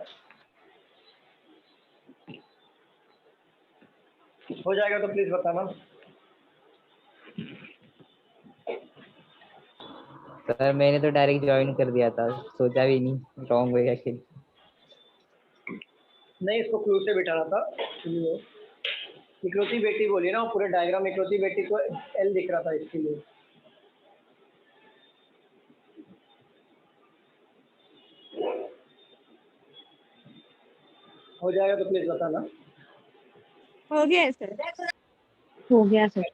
हो जाएगा, तो प्लीज बताना। सर मैंने तो डायरेक्ट ज्वाइन कर दिया था, सोचा भी नहीं रॉन्ग होएगा कि नहीं, इसको क्लू से बिठाना था। इकलौती बेटी बोली ना, पूरे डायग्राम इकलौती बेटी को एल दिख रहा था इसके लिए। हो जाएगा तो प्लीज बताना। हो गया है सर। हो गया सर।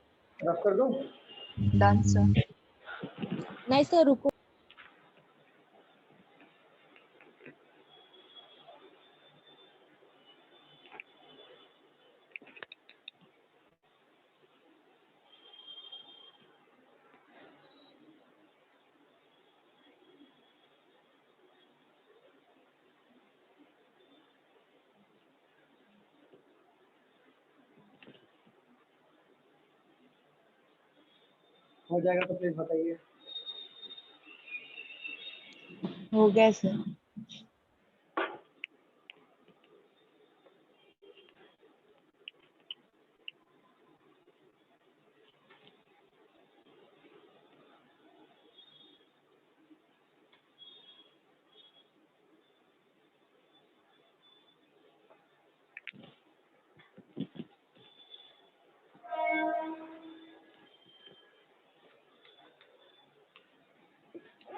रफ कर दूं? Done sir. नहीं सर रुको। हो जाएगा तो प्लीज बताइए। हो गया सर।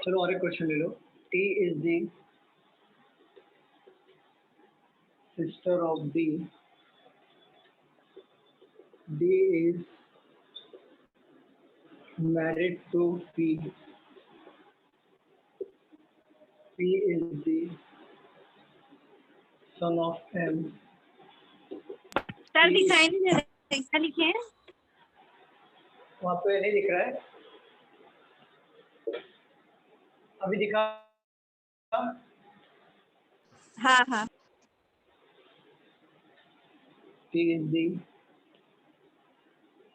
चलो और एक क्वेश्चन ले लो। T is the sister of D, D is married to P, P is the son of M, sir दिखाई नहीं दे रहा, क्या लिखे हैं? वहाँ पे नहीं दिख रहा है, अभी दिखा? हाँ हाँ। P is the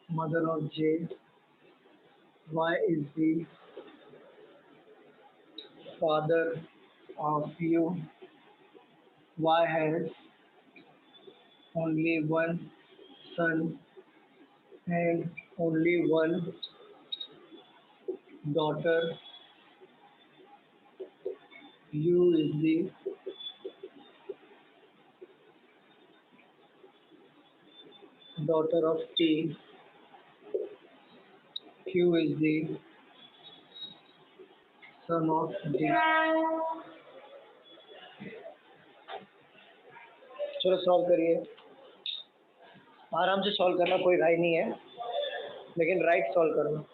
mother of J, Y is the father of U, Y has only one son and only one daughter, U is the daughter of T, Q is the son of D. चलो solve करिए, आराम से solve करना, कोई राय नहीं है, लेकिन right solve करना।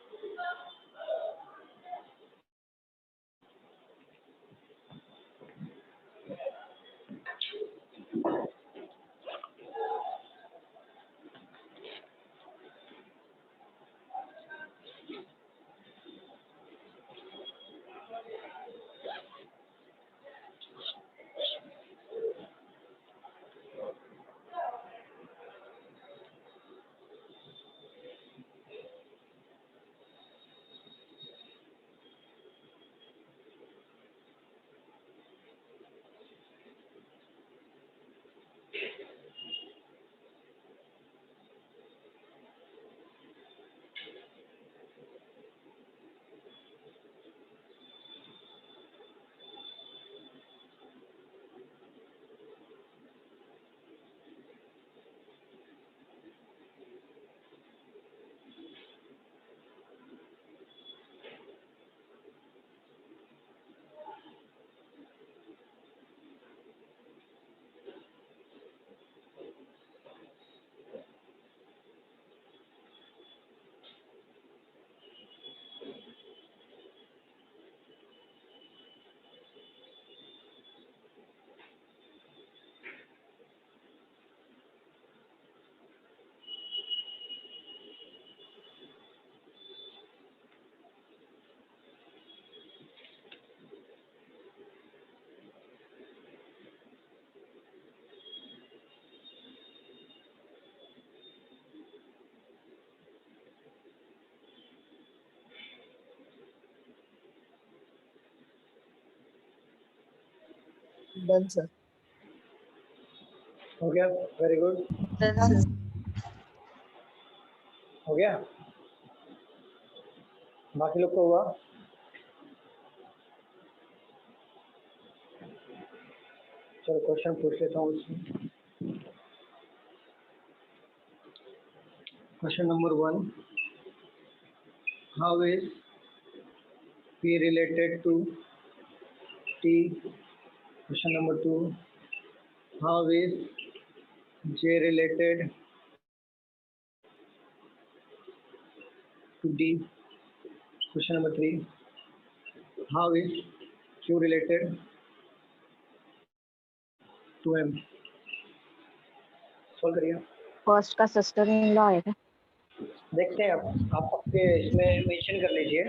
Done sir. हो गया, वेरी गुड। हो गया, बाकी लोग को हुआ? चलो क्वेश्चन पूछ लेता हूँ इसमें। Question number 1, how is P related to T? Question number 2, How is J related to D? Question number 3. How is Q related to M? Solve करिए। फर्स्ट का सिस्टर इन लॉ है क्या? देखते हैं आप आपके इसमें मेंशन कर लीजिए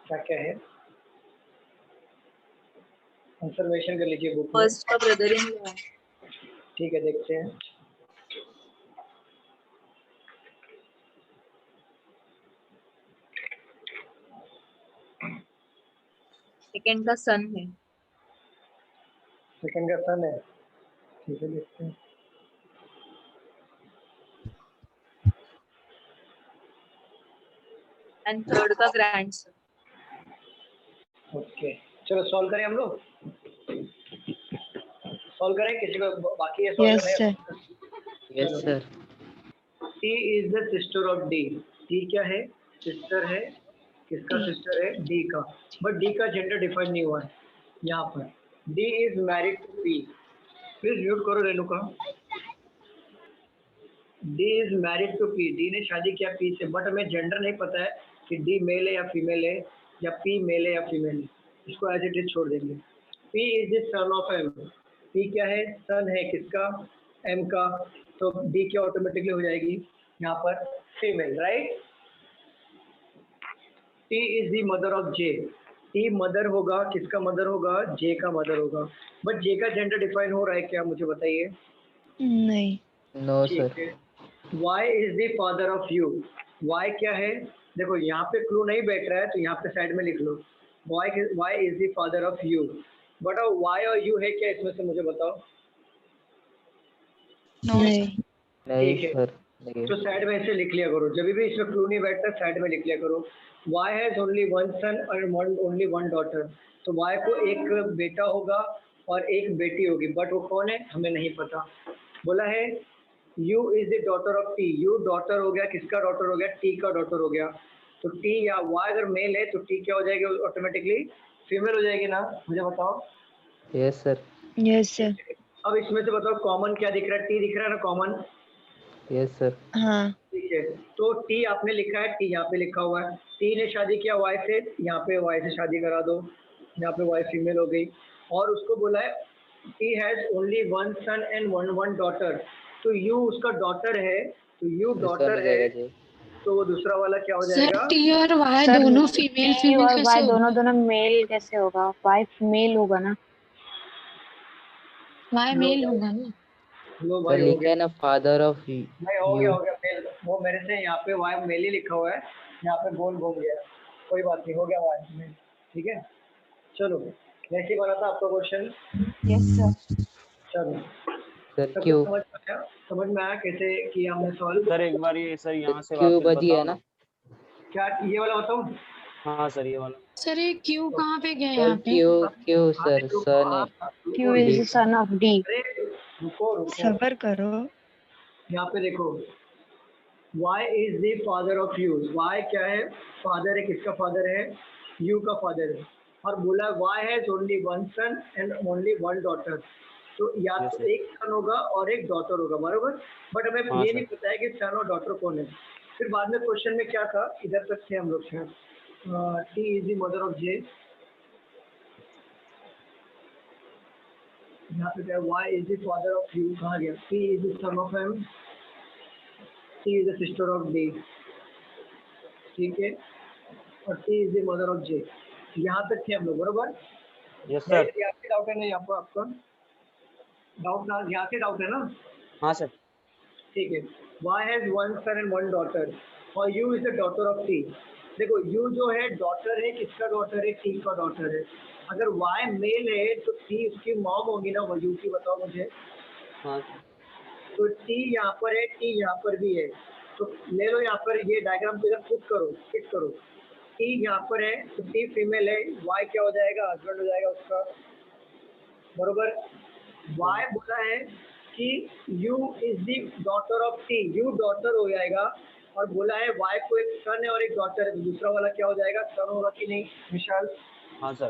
क्या क्या है, आंसर मेंशन कर लीजिए बुक में। फर्स्ट का ब्रदर इन लॉ है। ठीक है, देखते हैं। सेकंड का सन है। सेकंड का सन है, ठीक है, देखते हैं। एंड थर्ड का ग्रैंडसन। ओके, चलो सॉल्व करें हम लोग। सॉल्व करें, किसी को बाकी है सॉल्व यस करने? Sir. Yes sir. T is the sister of D। T क्या है? सिस्टर है। किसका सिस्टर है? D का। बट D का जेंडर डिफाइन नहीं हुआ है यहाँ पर। D is married to P। Please mute करो Renuka. D is married to P। D ने शादी किया P से, बट हमें जेंडर नहीं पता है कि D मेल है या फीमेल है, या P मेल है या फीमेल है। इसको एज इट इज छोड़ देंगे। P is the son of M। P क्या है? सन है किसका? M का। तो D क्या ऑटोमेटिकली हो जाएगी यहाँ पर? Female, right. T is the mother of J। T mother होगा, किसका मदर होगा? J का मदर होगा। बट J का जेंडर डिफाइन हो रहा है क्या, मुझे बताइए। नहीं। नो ठीक सर। है। Y is the father of U। Y क्या है? देखो यहाँ पे क्लू नहीं बैठ रहा है तो यहाँ पे साइड में लिख लो। Y is the father of U। बताओ Y और U है क्या इसमें से, मुझे बताओ। नहीं। नहीं ठीक है, सर। नहीं। तो साइड में ऐसे लिख लिया करो, जब भी इसमें क्लू नहीं बैठता साइड में लिख लिया करो। Y हैज ओनली वन सन और ओनली वन डॉटर। तो Y को एक बेटा होगा और एक बेटी होगी, बट वो कौन है हमें नहीं पता। बोला है U is the daughter of T। U daughter हो गया, किसका डॉटर हो गया? T का डॉटर हो गया। तो T या Y अगर मेल है तो T क्या हो जाएगी? ऑटोमेटिकली फीमेल हो जाएगी ना, मुझे बताओ। Yes sir. Yes sir. अब इसमें से बताओ कॉमन क्या दिख रहा है? T दिख रहा है ना कॉमन। Yes sir. हाँ। ठीक है, तो T आपने लिखा है, T यहाँ पे लिखा हुआ है। T ने शादी किया Y से, यहाँ पे Y से शादी करा दो, यहाँ पे Y फीमेल हो गई। और उसको बोला है T has only one son and one daughter. तो U उसका डॉटर है, तो U डॉटर है, तो वो दूसरा वाला क्या हो सर जाएगा? टी और वाई सर दोनों फीमेल T फीमेल और कैसे Y दोनों होगा? दोनों मेल कैसे होगा? Y मेल होगा ना। वाई मेल होगा ना। लो सर भाई हो लिखा गया है ना फादर ऑफ भाई, हो यू। गया मेल। वो मेरे से यहाँ पे Y मेल ही लिखा हुआ है, यहाँ पे गोल घूम गया। कोई बात नहीं, हो गया Y मेल। ठीक है, चलो वैसे ही बना था आपका क्वेश्चन। Yes sir. चलो सर सबको क्यू। समझ में आया कैसे किया हमने सॉल्व? सर एक बार ये सर यहाँ से क्यू वापस बजी है बताओ ना। ना। क्या ये वाला बताऊं? हाँ सर ये वाला। सर ये क्यू कहाँ पे गया सर यहाँ पे? क्यू क्यू अरे सर रुको, सन है। Q is the son of D। अरे रुको रुको, सबर करो। यहाँ पे देखो Y is the father of U। Y क्या है? फादर है, किसका फादर है? U का फादर है। और बोला Y has only one son and only one daughter. तो या Yes, तो sir. एक सन होगा और एक डॉटर होगा, बराबर। बट हमें हाँ, ये sir. नहीं पता है कि सन और डॉटर कौन है। फिर बाद में क्वेश्चन में क्या था, इधर तक थे हम लोग शायद। T is the mother of J। यहाँ पे क्या? Y is the father of U। कहाँ गया? T is the son of M। T is the sister of D। ठीक है, और T is the mother of J। यहाँ तक थे हम लोग, बराबर। Yes sir. यहाँ से डाउट है? नहीं आपको? आपका डाउट ना, यहाँ से डाउट है ना? हाँ सर। ठीक है। Y has one son and one daughter और U is the daughter of T। देखो U जो है डॉटर है, किसका डॉटर है? T का डॉटर है। अगर Y मेल है तो T उसकी मॉम होगी ना, वो U की। बताओ मुझे। हाँ। तो T यहाँ पर है, T यहाँ पर भी है। तो ले लो यहाँ पर ये डायग्राम को इधर पुट करो, फिट करो। T यहाँ पर है तो T फीमेल है, Y क्या हो जाएगा? हस्बैंड हो जाएगा उसका, बरोबर। Y बोला है कि U is the daughter of T। U daughter हो जाएगा। और बोला है Y को एक सन है और एक डॉटर है, तो दूसरा वाला क्या हो जाएगा? सन होगा कि नहीं विशाल? हाँ सर।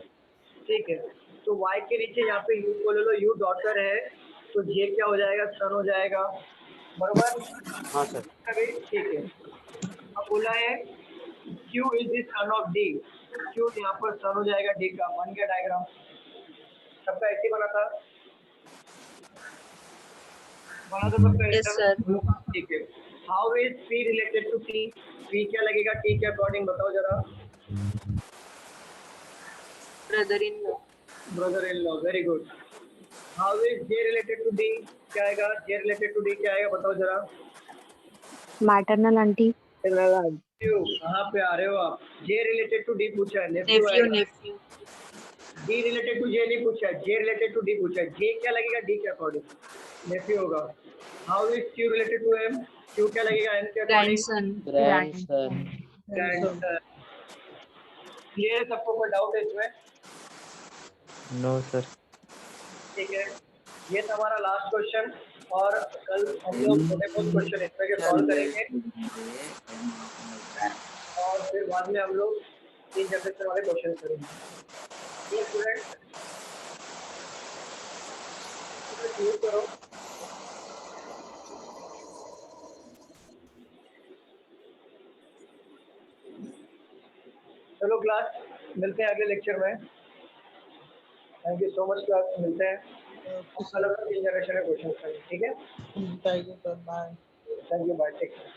ठीक है, तो Y के नीचे यहाँ पे U को ले लो। U डॉटर है तो जे क्या हो जाएगा, सन हो जाएगा, बरोबर। हाँ सर। ठीक है, अब बोला है Q is the son of D, Q यहाँ पर सन हो जाएगा D का, बन गया डायग्राम। सबका ऐसे बना था, सबका Yes, sir. ठीक है। How is P related to T, P क्या लगेगा T के अकॉर्डिंग, बताओ जरा। Brother-in-law. Brother in law, very good. How is J related to D, क्या आएगा J रिलेटेड टू D, क्या आएगा बताओ जरा। Maternal aunty. Nephew, कहाँ पे आ रहे हो आप, J रिलेटेड टू D पूछा है, nephew Nephew, आएगा। nephew. D related to J नहीं पूछा है, J रिलेटेड टू D पूछा है, J क्या लगेगा D के अकॉर्डिंग, nephew होगा। How is Q related to M, Q क्या लगेगा M के according, Grandson. Grandson. Grandson. Clear है सबको, कोई डाउट है इसमें? No sir. ठीक है, ये था हमारा लास्ट क्वेश्चन, और कल हम लोग थोड़े बहुत क्वेश्चन इसमें के सॉल्व करेंगे, और फिर बाद में हम लोग 3 जनरेशन वाले क्वेश्चन करेंगे। ये स्टूडेंट यूज करो। चलो क्लास, मिलते हैं अगले लेक्चर में। Thank you so much class, मिलते हैं। कल 3 जनरेशन के क्वेश्चन करेंगे, ठीक है। Thank you, sir. Bye. Thank you, bye, take care.